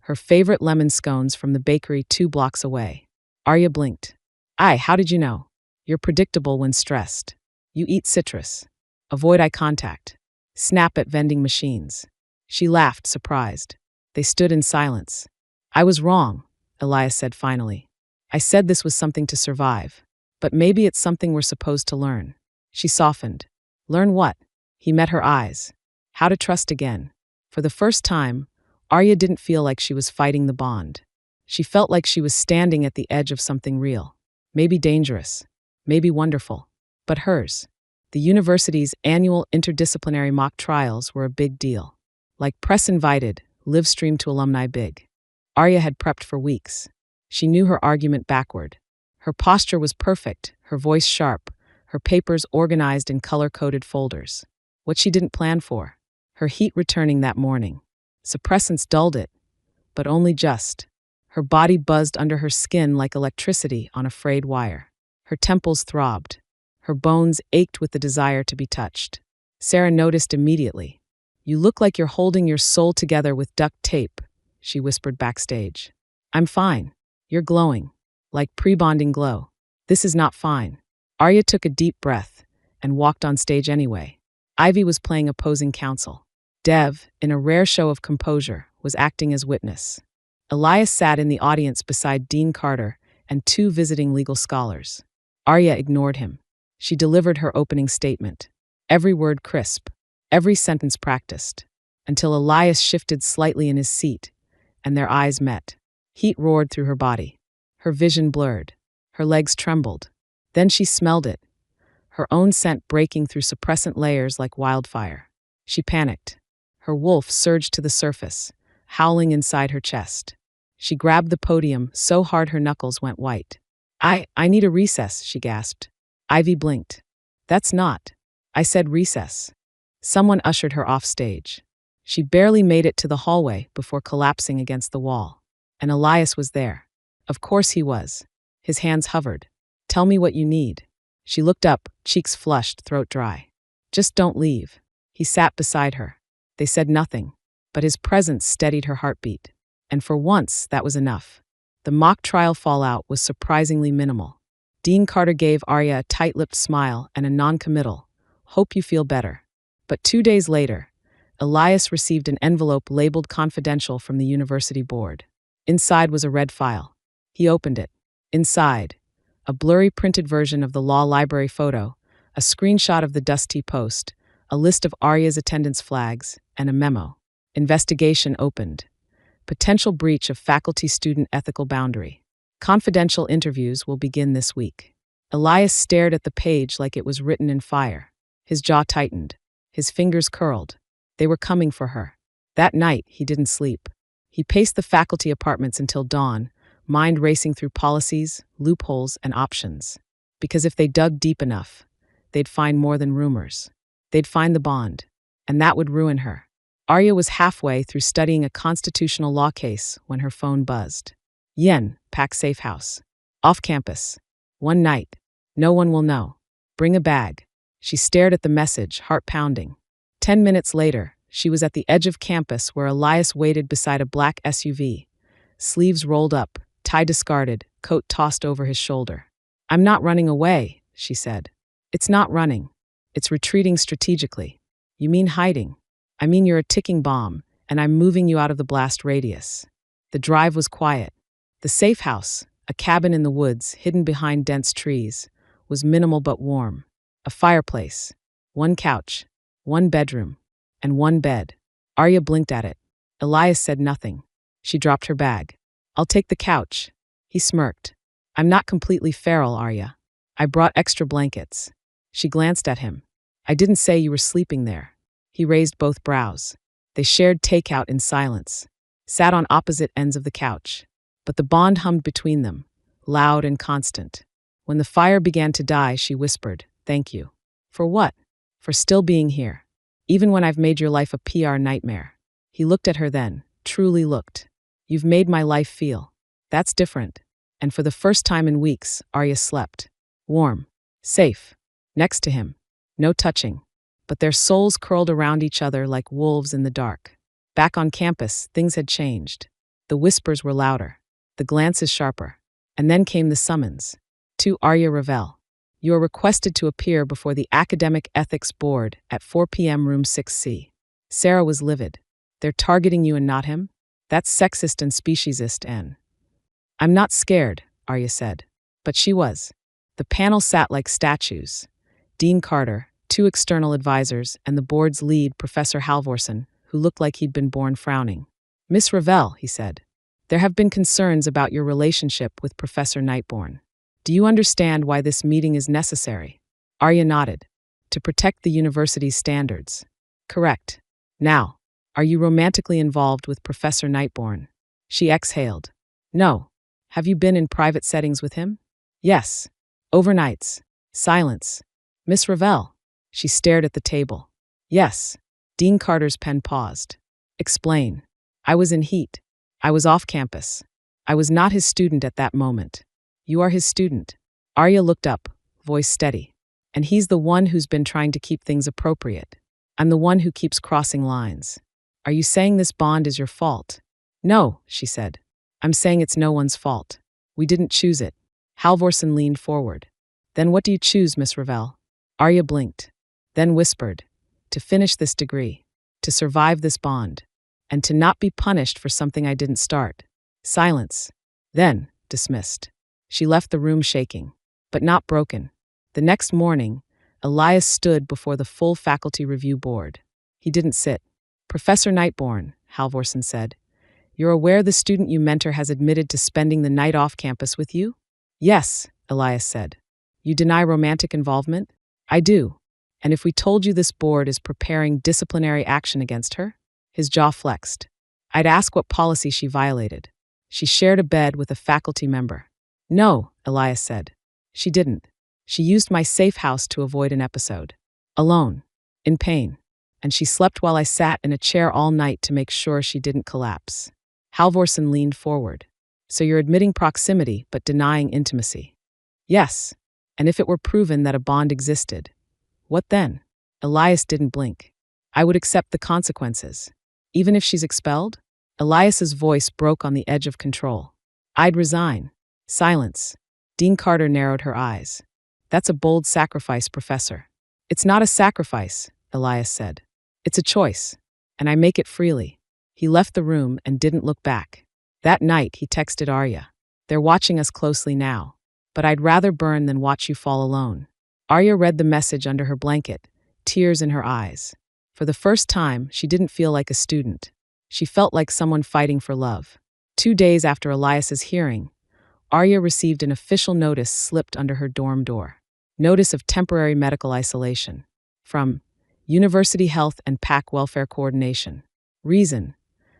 her favorite lemon scones from the bakery 2 blocks away. Arya blinked. How did you know?" "You're predictable when stressed. You eat citrus. Avoid eye contact. Snap at vending machines." She laughed, surprised. They stood in silence. "I was wrong," Elias said finally. "I said this was something to survive. But maybe it's something we're supposed to learn." She softened. "Learn what?" He met her eyes. How to trust again. For the first time, Arya didn't feel like she was fighting the bond. She felt like she was standing at the edge of something real. Maybe dangerous. Maybe wonderful. But hers. The university's annual interdisciplinary mock trials were a big deal. Like press invited, live stream to alumni big. Arya had prepped for weeks. She knew her argument backward. Her posture was perfect, her voice sharp, her papers organized in color-coded folders. What she didn't plan for. Her heat returning that morning. Suppressants dulled it, but only just. Her body buzzed under her skin like electricity on a frayed wire. Her temples throbbed. Her bones ached with the desire to be touched. Sarah noticed immediately. "You look like you're holding your soul together with duct tape," she whispered backstage. "I'm fine. You're glowing. Like pre-bonding glow." "This is not fine." Arya took a deep breath and walked on stage anyway. Ivy was playing opposing counsel. Dev, in a rare show of composure, was acting as witness. Elias sat in the audience beside Dean Carter and 2 visiting legal scholars. Arya ignored him. She delivered her opening statement. Every word crisp, every sentence practiced, until Elias shifted slightly in his seat, and their eyes met. Heat roared through her body. Her vision blurred. Her legs trembled. Then she smelled it, her own scent breaking through suppressant layers like wildfire. She panicked. Her wolf surged to the surface, howling inside her chest. She grabbed the podium so hard her knuckles went white. I need a recess," she gasped. Ivy blinked. "That's not." "I said recess." Someone ushered her off stage. She barely made it to the hallway before collapsing against the wall. And Elias was there. Of course he was. His hands hovered. "Tell me what you need." She looked up, cheeks flushed, throat dry. "Just don't leave." He sat beside her. They said nothing, but his presence steadied her heartbeat. And for once, that was enough. The mock trial fallout was surprisingly minimal. Dean Carter gave Arya a tight-lipped smile and a non-committal, "Hope you feel better." But 2 days later, Elias received an envelope labeled confidential from the university board. Inside was a red file. He opened it. Inside, a blurry printed version of the law library photo, a screenshot of the Dusty Post, a list of Arya's attendance flags, and a memo. Investigation opened. Potential breach of faculty-student ethical boundary. Confidential interviews will begin this week. Elias stared at the page like it was written in fire. His jaw tightened. His fingers curled. They were coming for her. That night, he didn't sleep. He paced the faculty apartments until dawn, mind racing through policies, loopholes, and options. Because if they dug deep enough, they'd find more than rumors. They'd find the bond, and that would ruin her. Arya was halfway through studying a constitutional law case when her phone buzzed. Yen, pack safe house. Off campus. One night. No one will know. Bring a bag. She stared at the message, heart pounding. 10 minutes later, she was at the edge of campus where Elias waited beside a black SUV. Sleeves rolled up, tie discarded, coat tossed over his shoulder. I'm not running away, she said. It's not running. It's retreating strategically. You mean hiding? I mean you're a ticking bomb, and I'm moving you out of the blast radius. The drive was quiet. The safe house, a cabin in the woods hidden behind dense trees, was minimal but warm. A fireplace, one couch, one bedroom, and one bed. Arya blinked at it. Elias said nothing. She dropped her bag. I'll take the couch. He smirked. I'm not completely feral, Arya. I brought extra blankets. She glanced at him. I didn't say you were sleeping there. He raised both brows. They shared takeout in silence, sat on opposite ends of the couch. But the bond hummed between them, loud and constant. When the fire began to die, she whispered, Thank you. For what? For still being here. Even when I've made your life a PR nightmare. He looked at her then, truly looked. You've made my life feel. That's different. And for the first time in weeks, Arya slept. Warm. Safe. Next to him. No touching. But their souls curled around each other like wolves in the dark. Back on campus, things had changed. The whispers were louder. The glances sharper. And then came the summons. To Arya Ravel. You are requested to appear before the Academic Ethics Board at 4 p.m. room 6C. Sarah was livid. They're targeting you and not him? That's sexist and speciesist and... I'm not scared, Arya said. But she was. The panel sat like statues. Dean Carter, 2 external advisors, and the board's lead, Professor Halvorsen, who looked like he'd been born frowning. Miss Ravel, he said. There have been concerns about your relationship with Professor Nightborn. Do you understand why this meeting is necessary? Arya nodded. To protect the university's standards. Correct. Now, are you romantically involved with Professor Nightborn? She exhaled. No. Have you been in private settings with him? Yes. Overnights. Silence. Miss Ravel. She stared at the table. Yes. Dean Carter's pen paused. Explain. I was in heat. I was off campus. I was not his student at that moment. You are his student. Arya looked up, voice steady. And he's the one who's been trying to keep things appropriate. I'm the one who keeps crossing lines. Are you saying this bond is your fault? No, she said. I'm saying it's no one's fault. We didn't choose it. Halvorsen leaned forward. Then what do you choose, Miss Ravel? Arya blinked. Then whispered. To finish this degree. To survive this bond. And to not be punished for something I didn't start. Silence. Then, dismissed. She left the room shaking, but not broken. The next morning, Elias stood before the full faculty review board. He didn't sit. Professor Nightborn, Halvorsen said, you're aware the student you mentor has admitted to spending the night off campus with you? Yes, Elias said. You deny romantic involvement? I do. And if we told you this board is preparing disciplinary action against her? His jaw flexed. I'd ask what policy she violated. She shared a bed with a faculty member. No, Elias said. She didn't. She used my safe house to avoid an episode. Alone. In pain. And she slept while I sat in a chair all night to make sure she didn't collapse. Halvorsen leaned forward. So you're admitting proximity but denying intimacy? Yes. And if it were proven that a bond existed, what then? Elias didn't blink. I would accept the consequences. Even if she's expelled? Elias's voice broke on the edge of control. I'd resign. Silence. Dean Carter narrowed her eyes. That's a bold sacrifice, Professor. It's not a sacrifice, Elias said. It's a choice. And I make it freely. He left the room and didn't look back. That night, he texted Arya. They're watching us closely now. But I'd rather burn than watch you fall alone. Arya read the message under her blanket, tears in her eyes. For the first time, she didn't feel like a student. She felt like someone fighting for love. 2 days after Elias's hearing, Arya received an official notice slipped under her dorm door. Notice of temporary medical isolation. From University Health and PAC Welfare Coordination. Reason: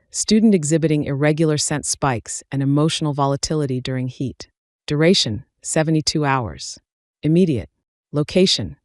student exhibiting irregular scent spikes and emotional volatility during heat. Duration: 72 hours. Immediate. Location: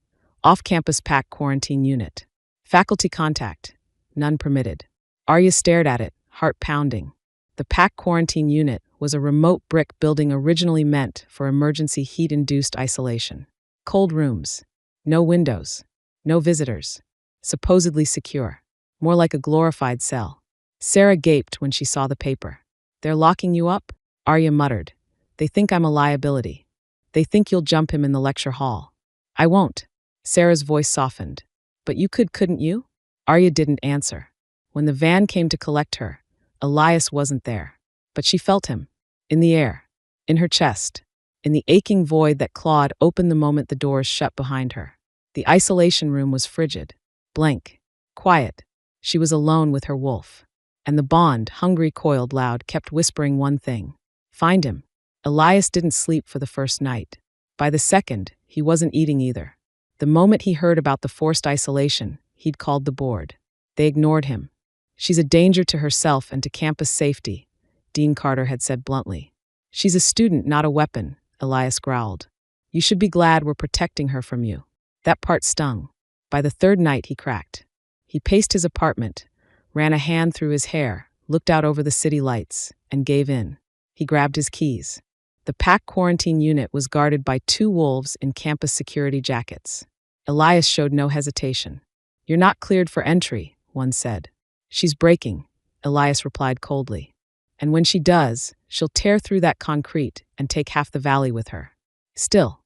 off-campus PAC quarantine unit. Faculty contact: none permitted. Arya stared at it, heart pounding. The PAC quarantine unit was a remote brick building originally meant for emergency heat-induced isolation. Cold rooms. No windows. No visitors. Supposedly secure. More like a glorified cell. Sarah gaped when she saw the paper. "They're locking you up?" Arya muttered. "They think I'm a liability. They think you'll jump him in the lecture hall." "I won't." Sarah's voice softened. "But you couldn't you?" Arya didn't answer. When the van came to collect her, Elias wasn't there. But she felt him. In the air. In her chest. In the aching void that clawed open the moment the doors shut behind her. The isolation room was frigid. Blank. Quiet. She was alone with her wolf. And the bond, hungry coiled loud, kept whispering one thing. Find him. Elias didn't sleep for the first night. By the second, he wasn't eating either. The moment he heard about the forced isolation, he'd called the board. They ignored him. "She's a danger to herself and to campus safety," Dean Carter had said bluntly. "She's a student, not a weapon," Elias growled. "You should be glad we're protecting her from you." That part stung. By the third night, he cracked. He paced his apartment, ran a hand through his hair, looked out over the city lights, and gave in. He grabbed his keys. The PAC quarantine unit was guarded by 2 wolves in campus security jackets. Elias showed no hesitation. "You're not cleared for entry," one said. "She's breaking," Elias replied coldly. "And when she does, she'll tear through that concrete and take half the valley with her." Still,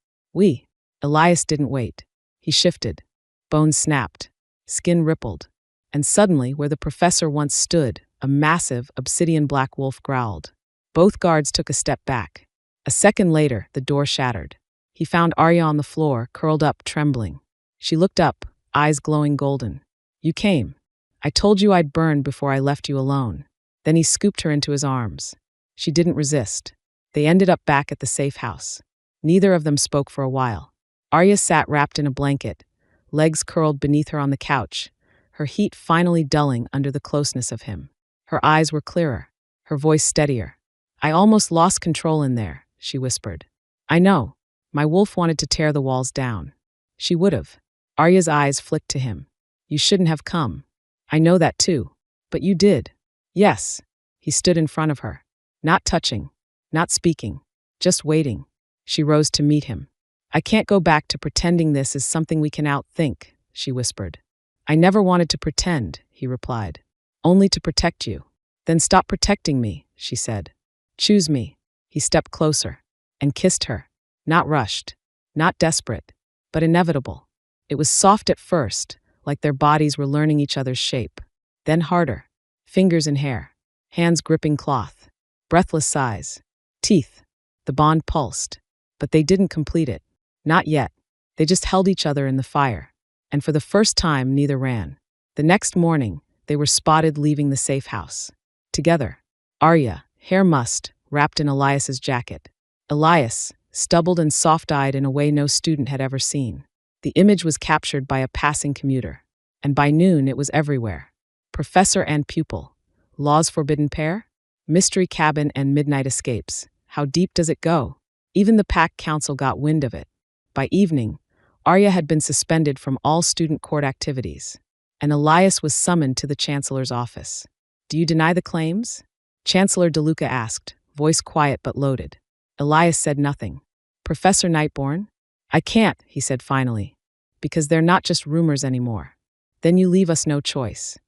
Elias didn't wait. He shifted. Bones snapped. Skin rippled. And suddenly, where the professor once stood, a massive, obsidian-black wolf growled. Both guards took a step back. A second later, the door shattered. He found Arya on the floor, curled up, trembling. She looked up, eyes glowing golden. "You came. I told you I'd burn before I left you alone." Then he scooped her into his arms. She didn't resist. They ended up back at the safe house. Neither of them spoke for a while. Arya sat wrapped in a blanket, legs curled beneath her on the couch, her heat finally dulling under the closeness of him. Her eyes were clearer, her voice steadier. "I almost lost control in there," she whispered. "I know. My wolf wanted to tear the walls down." "She would have." Arya's eyes flicked to him. "You shouldn't have come. I know that too. But you did." "Yes." He stood in front of her. Not touching. Not speaking. Just waiting. She rose to meet him. "I can't go back to pretending this is something we can outthink," she whispered. "I never wanted to pretend," he replied. "Only to protect you." "Then stop protecting me," she said. "Choose me." He stepped closer and kissed her. Not rushed. Not desperate. But inevitable. It was soft at first, like their bodies were learning each other's shape. Then harder. Fingers in hair. Hands gripping cloth. Breathless sighs. Teeth. The bond pulsed. But they didn't complete it. Not yet. They just held each other in the fire. And for the first time, neither ran. The next morning, they were spotted leaving the safe house. Together. Arya, hair mussed, wrapped in Elias's jacket. Elias, stubbled and soft-eyed in a way no student had ever seen. The image was captured by a passing commuter. And by noon, it was everywhere. Professor and pupil. Law's forbidden pair? Mystery cabin and midnight escapes. How deep does it go? Even the PAC council got wind of it. By evening, Arya had been suspended from all student court activities, and Elias was summoned to the chancellor's office. "Do you deny the claims?" Chancellor DeLuca asked, voice quiet but loaded. Elias said nothing. "Professor Nightborn?" "I can't," he said finally, "because they're not just rumors anymore." "Then you leave us no choice."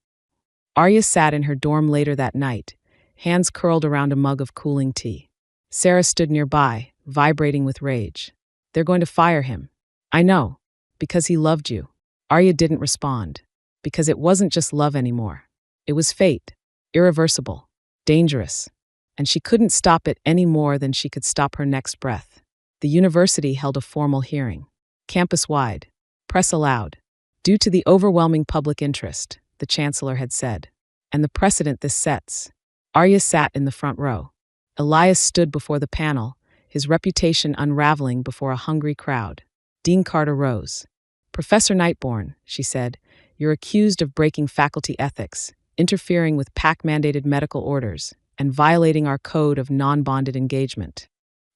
Arya sat in her dorm later that night, hands curled around a mug of cooling tea. Sarah stood nearby, vibrating with rage. "They're going to fire him." "I know. Because he loved you." Arya didn't respond. Because it wasn't just love anymore. It was fate. Irreversible. Dangerous. And she couldn't stop it any more than she could stop her next breath. The university held a formal hearing. Campus-wide. Press allowed. Due to the overwhelming public interest, the Chancellor had said, and the precedent this sets. Arya sat in the front row. Elias stood before the panel, his reputation unraveling before a hungry crowd. Dean Carter rose. Professor Nightborn, she said, you're accused of breaking faculty ethics, interfering with PAC-mandated medical orders, and violating our code of non-bonded engagement.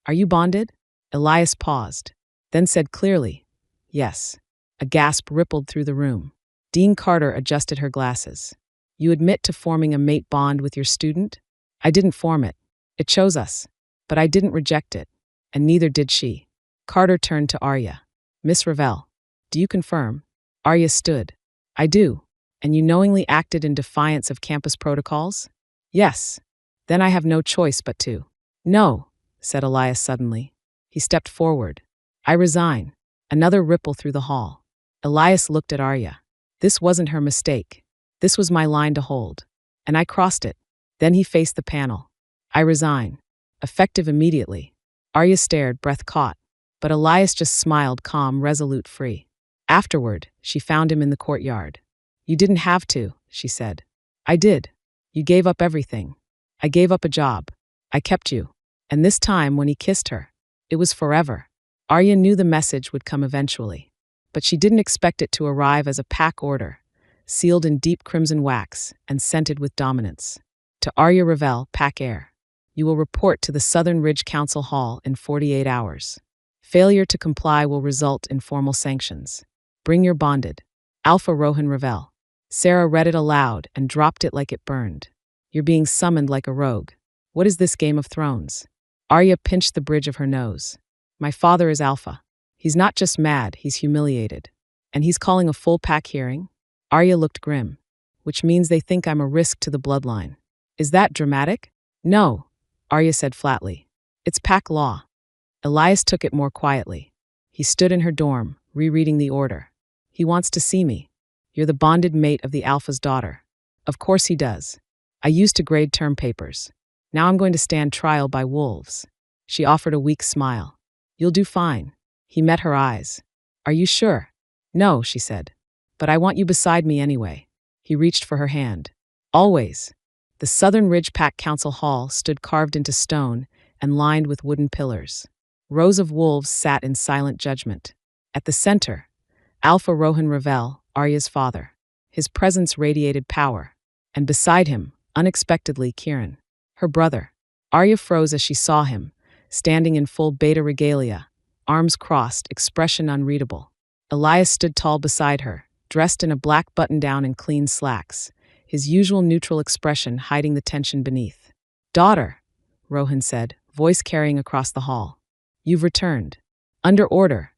Are you bonded? Elias paused, then said clearly, yes. A gasp rippled through the room. Dean Carter adjusted her glasses. You admit to forming a mate bond with your student? I didn't form it. It chose us. But I didn't reject it. And neither did she. Carter turned to Arya. Miss Ravel, do you confirm? Arya stood. I do. And you knowingly acted in defiance of campus protocols? Yes. Then I have no choice but to. No, said Elias suddenly. He stepped forward. I resign. Another ripple through the hall. Elias looked at Arya. This wasn't her mistake. This was my line to hold. And I crossed it. Then he faced the panel. I resign. Effective immediately. Arya stared, breath caught. But Elias just smiled, calm, resolute, free. Afterward, she found him in the courtyard. You didn't have to, she said. I did. You gave up everything. I gave up a job. I kept you. And this time, when he kissed her, it was forever. Arya knew the message would come eventually. But she didn't expect it to arrive as a PAC order, sealed in deep crimson wax and scented with dominance. To Arya Ravel, PAC Air. You will report to the Southern Ridge Council Hall in 48 hours. Failure to comply will result in formal sanctions. Bring your bonded. Alpha Rohan Ravel. Sarah read it aloud and dropped it like it burned. You're being summoned like a rogue. What is this Game of Thrones? Arya pinched the bridge of her nose. My father is Alpha. He's not just mad, he's humiliated. And he's calling a full PAC hearing? Arya looked grim. Which means they think I'm a risk to the bloodline. Is that dramatic? No, Arya said flatly. It's PAC law. Elias took it more quietly. He stood in her dorm, rereading the order. He wants to see me. You're the bonded mate of the Alpha's daughter. Of course he does. I used to grade term papers. Now I'm going to stand trial by wolves. She offered a weak smile. You'll do fine. He met her eyes. Are you sure? No, she said. But I want you beside me anyway. He reached for her hand. Always. The Southern Ridge PAC Council Hall stood carved into stone and lined with wooden pillars. Rows of wolves sat in silent judgment. At the center, Alpha Rohan Ravel, Arya's father. His presence radiated power. And beside him, unexpectedly, Kieran, her brother. Arya froze as she saw him, standing in full beta regalia, arms crossed, expression unreadable. Elias stood tall beside her, dressed in a black button-down and clean slacks, his usual neutral expression hiding the tension beneath. Daughter, Rohan said, voice carrying across the hall. You've returned. Under order,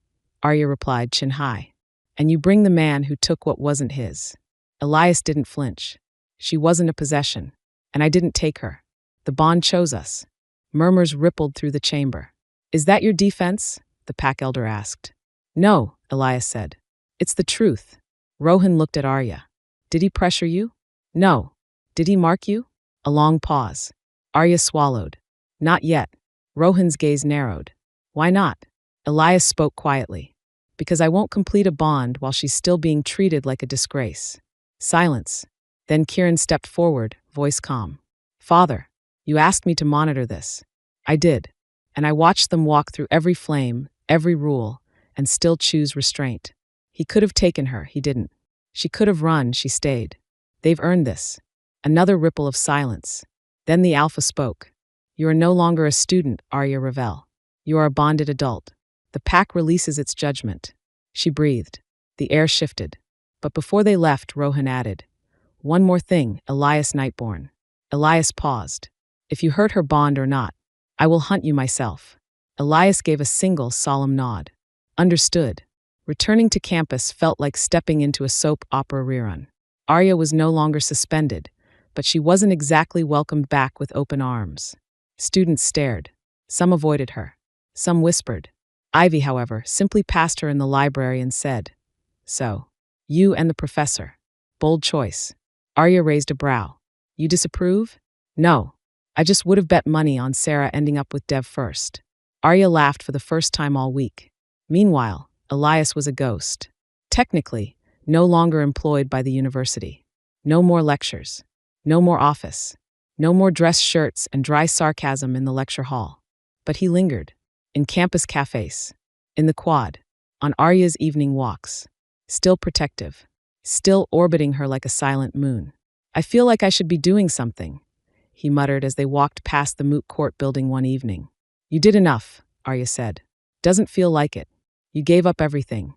Arya replied, chin high. And you bring the man who took what wasn't his. Elias didn't flinch. She wasn't a possession, and I didn't take her. The bond chose us. Murmurs rippled through the chamber. Is that your defense? The PAC elder asked. No, Elias said. It's the truth. Rohan looked at Arya. Did he pressure you? No. Did he mark you? A long pause. Arya swallowed. Not yet. Rohan's gaze narrowed. Why not? Elias spoke quietly. Because I won't complete a bond while she's still being treated like a disgrace. Silence. Then Kieran stepped forward, voice calm. Father, you asked me to monitor this. I did. And I watched them walk through every flame, every rule, and still choose restraint. He could have taken her, he didn't. She could have run, she stayed. They've earned this. Another ripple of silence. Then the Alpha spoke. You are no longer a student, Arya Ravel. You are a bonded adult. The PAC releases its judgment. She breathed. The air shifted. But before they left, Rohan added, one more thing, Elias Nightborn. Elias paused. If you hurt her bond or not, I will hunt you myself. Elias gave a single solemn nod. Understood. Returning to campus felt like stepping into a soap opera rerun. Arya was no longer suspended, but she wasn't exactly welcomed back with open arms. Students stared. Some avoided her. Some whispered. Ivy, however, simply passed her in the library and said, So, you and the professor. Bold choice. Arya raised a brow. You disapprove? No. I just would have bet money on Sarah ending up with Dev first. Arya laughed for the first time all week. Meanwhile, Elias was a ghost. Technically, no longer employed by the university. No more lectures. No more office. No more dress shirts and dry sarcasm in the lecture hall. But he lingered. In campus cafes. In the quad. On Arya's evening walks. Still protective. Still orbiting her like a silent moon. I feel like I should be doing something, he muttered as they walked past the moot court building one evening. You did enough, Arya said. Doesn't feel like it. You gave up everything.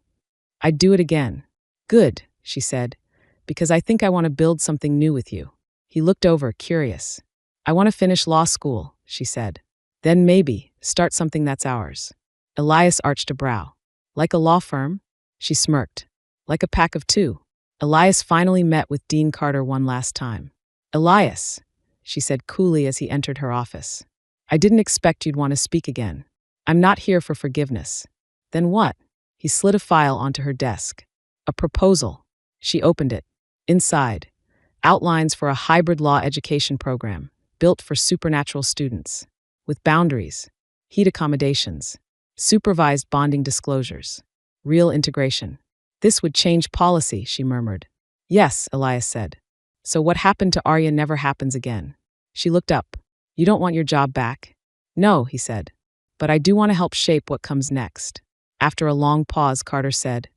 I'd do it again. Good, she said, because I think I want to build something new with you. He looked over, curious. I want to finish law school, she said. Then maybe start something that's ours. Elias arched a brow. Like a law firm? She smirked. Like a pack of two. Elias finally met with Dean Carter one last time. Elias, she said coolly as he entered her office. I didn't expect you'd want to speak again. I'm not here for forgiveness. Then what? He slid a file onto her desk. A proposal. She opened it. Inside, outlines for a hybrid law education program built for supernatural students. With boundaries, heat accommodations, supervised bonding disclosures, real integration. This would change policy, she murmured. Yes, Elias said. So what happened to Arya never happens again. She looked up. You don't want your job back? No, he said. But I do want to help shape what comes next. After a long pause, Carter said,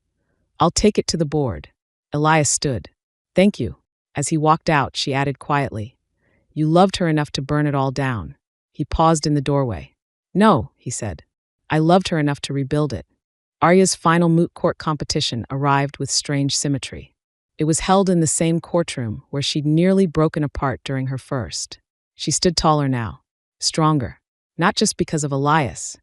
I'll take it to the board. Elias stood. Thank you. As he walked out, she added quietly, You loved her enough to burn it all down. He paused in the doorway. No, he said. I loved her enough to rebuild it. Arya's final moot court competition arrived with strange symmetry. It was held in the same courtroom where she'd nearly broken apart during her first. She stood taller now, stronger, not just because of Elias,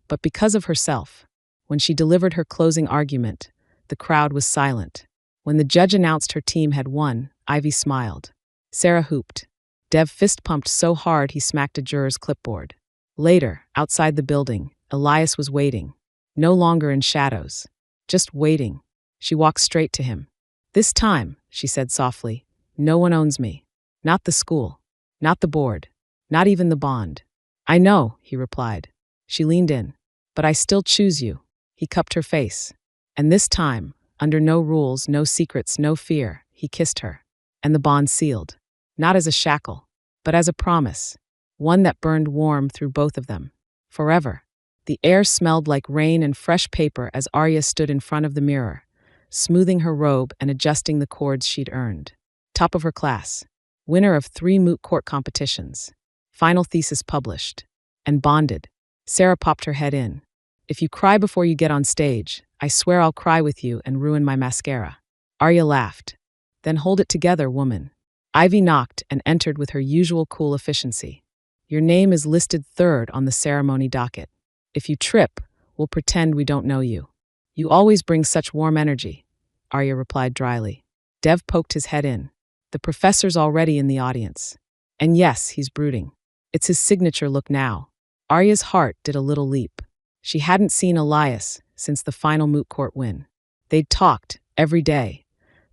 but because of herself. When she delivered her closing argument, the crowd was silent. When the judge announced her team had won, Ivy smiled. Sarah hooped. Dev fist-pumped so hard he smacked a juror's clipboard. Later, outside the building, Elias was waiting. No longer in shadows. Just waiting. She walked straight to him. This time, she said softly, no one owns me. Not the school. Not the board. Not even the bond. I know, he replied. She leaned in. But I still choose you. He cupped her face. And this time, under no rules, no secrets, no fear, he kissed her. And the bond sealed. Not as a shackle, but as a promise. One that burned warm through both of them. Forever. The air smelled like rain and fresh paper as Arya stood in front of the mirror, smoothing her robe and adjusting the cords she'd earned. Top of her class. Winner of 3 moot court competitions. Final thesis published. And bonded. Sarah popped her head in. If you cry before you get on stage, I swear I'll cry with you and ruin my mascara. Arya laughed. Then hold it together, woman. Ivy knocked and entered with her usual cool efficiency. Your name is listed 3rd on the ceremony docket. If you trip, we'll pretend we don't know you. You always bring such warm energy, Arya replied dryly. Dev poked his head in. The professor's already in the audience. And yes, he's brooding. It's his signature look now. Arya's heart did a little leap. She hadn't seen Elias since the final moot court win. They'd talked every day,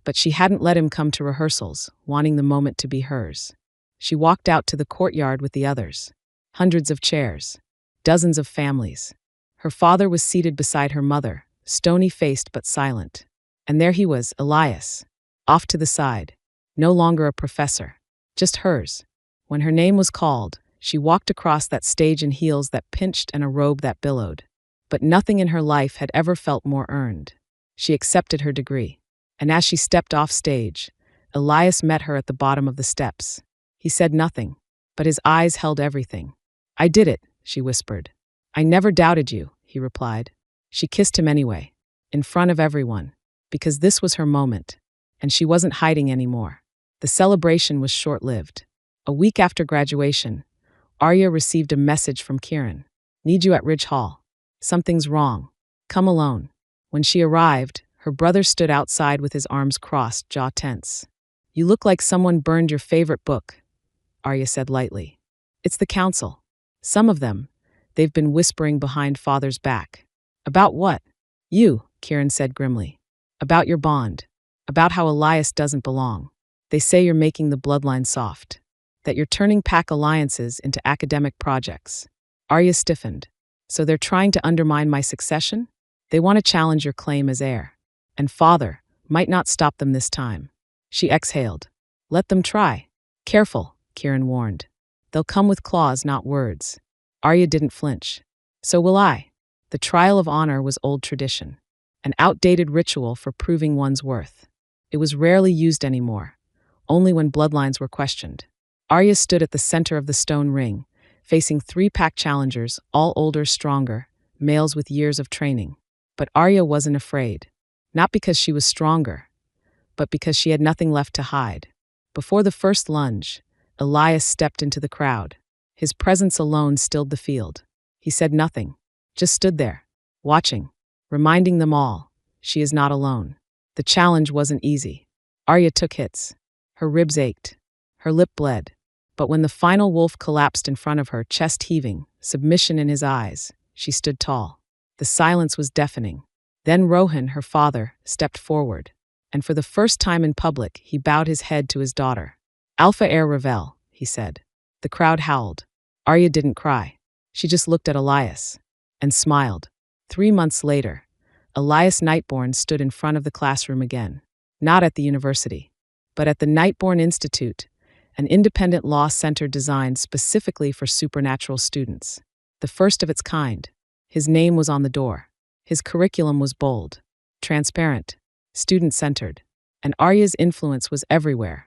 but she hadn't let him come to rehearsals, wanting the moment to be hers. She walked out to the courtyard with the others. Hundreds of chairs. Dozens of families. Her father was seated beside her mother, stony-faced but silent. And there he was, Elias, off to the side. No longer a professor. Just hers. When her name was called, she walked across that stage in heels that pinched and a robe that billowed. But nothing in her life had ever felt more earned. She accepted her degree. And as she stepped off stage, Elias met her at the bottom of the steps. He said nothing, but his eyes held everything. I did it, she whispered. I never doubted you, he replied. She kissed him anyway, in front of everyone, because this was her moment, and she wasn't hiding anymore. The celebration was short-lived. A week after graduation, Arya received a message from Kieran. Need you at Ridge Hall. Something's wrong. Come alone. When she arrived, her brother stood outside with his arms crossed, jaw tense. You look like someone burned your favorite book, Arya said lightly. It's the council. Some of them. They've been whispering behind father's back. About what? You, Kieran said grimly. About your bond. About how Elias doesn't belong. They say you're making the bloodline soft. That you're turning pack alliances into academic projects. Arya stiffened. So they're trying to undermine my succession? They want to challenge your claim as heir. And father, might not stop them this time. She exhaled. Let them try. Careful, Kiran warned. They'll come with claws, not words. Arya didn't flinch. So will I. The trial of honor was old tradition, an outdated ritual for proving one's worth. It was rarely used anymore, only when bloodlines were questioned. Arya stood at the center of the stone ring, facing 3 pack challengers, all older, stronger, males with years of training. But Arya wasn't afraid. Not because she was stronger, but because she had nothing left to hide. Before the first lunge, Elias stepped into the crowd. His presence alone stilled the field. He said nothing, just stood there, watching, reminding them all, she is not alone. The challenge wasn't easy. Arya took hits. Her ribs ached. Her lip bled. But when the final wolf collapsed in front of her, chest heaving, submission in his eyes, she stood tall. The silence was deafening. Then Rohan, her father, stepped forward. And for the first time in public, he bowed his head to his daughter. Alpha heir Ravel, he said. The crowd howled. Arya didn't cry. She just looked at Elias and smiled. 3 months later, Elias Nightborn stood in front of the classroom again. Not at the university, but at the Nightborn Institute, an independent law center designed specifically for supernatural students. The first of its kind. His name was on the door. His curriculum was bold, transparent, student-centered, and Arya's influence was everywhere,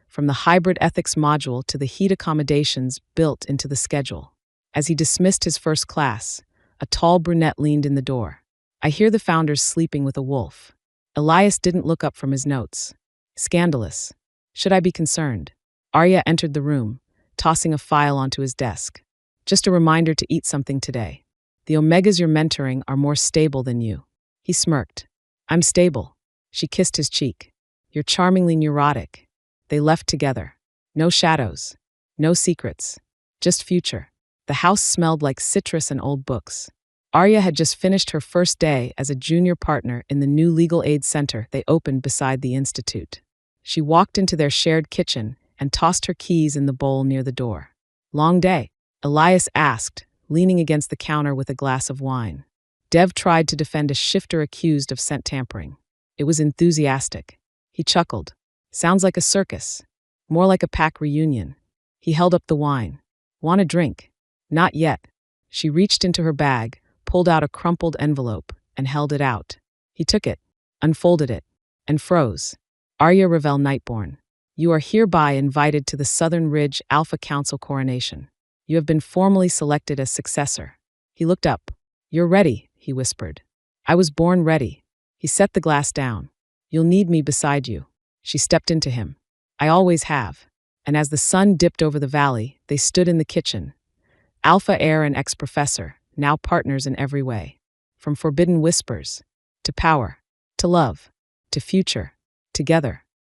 from the hybrid ethics module to the heat accommodations built into the schedule. As he dismissed his first class, a tall brunette leaned in the door. I hear the founder's sleeping with a wolf. Elias didn't look up from his notes. Scandalous. Should I be concerned? Arya entered the room, tossing a file onto his desk. Just a reminder to eat something today. The Omegas you're mentoring are more stable than you. He smirked. I'm stable. She kissed his cheek. You're charmingly neurotic. They left together. No shadows. No secrets. Just future. The house smelled like citrus and old books. Arya had just finished her first day as a junior partner in the new legal aid center they opened beside the institute. She walked into their shared kitchen and tossed her keys in the bowl near the door. Long day? Elias asked, leaning against the counter with a glass of wine. Dev tried to defend a shifter accused of scent tampering. It was enthusiastic. He chuckled. Sounds like a circus. More like a pack reunion. He held up the wine. Want a drink? Not yet. She reached into her bag, pulled out a crumpled envelope, and held it out. He took it, unfolded it, and froze. Arya Ravel Nightborn, you are hereby invited to the Southern Ridge Alpha Council coronation. You have been formally selected as successor. He looked up. You're ready, he whispered. I was born ready. He set the glass down. You'll need me beside you. She stepped into him. I always have. And as the sun dipped over the valley, they stood in the kitchen. Alpha heir and ex-professor, now partners in every way. From forbidden whispers, to power, to love, to future, together.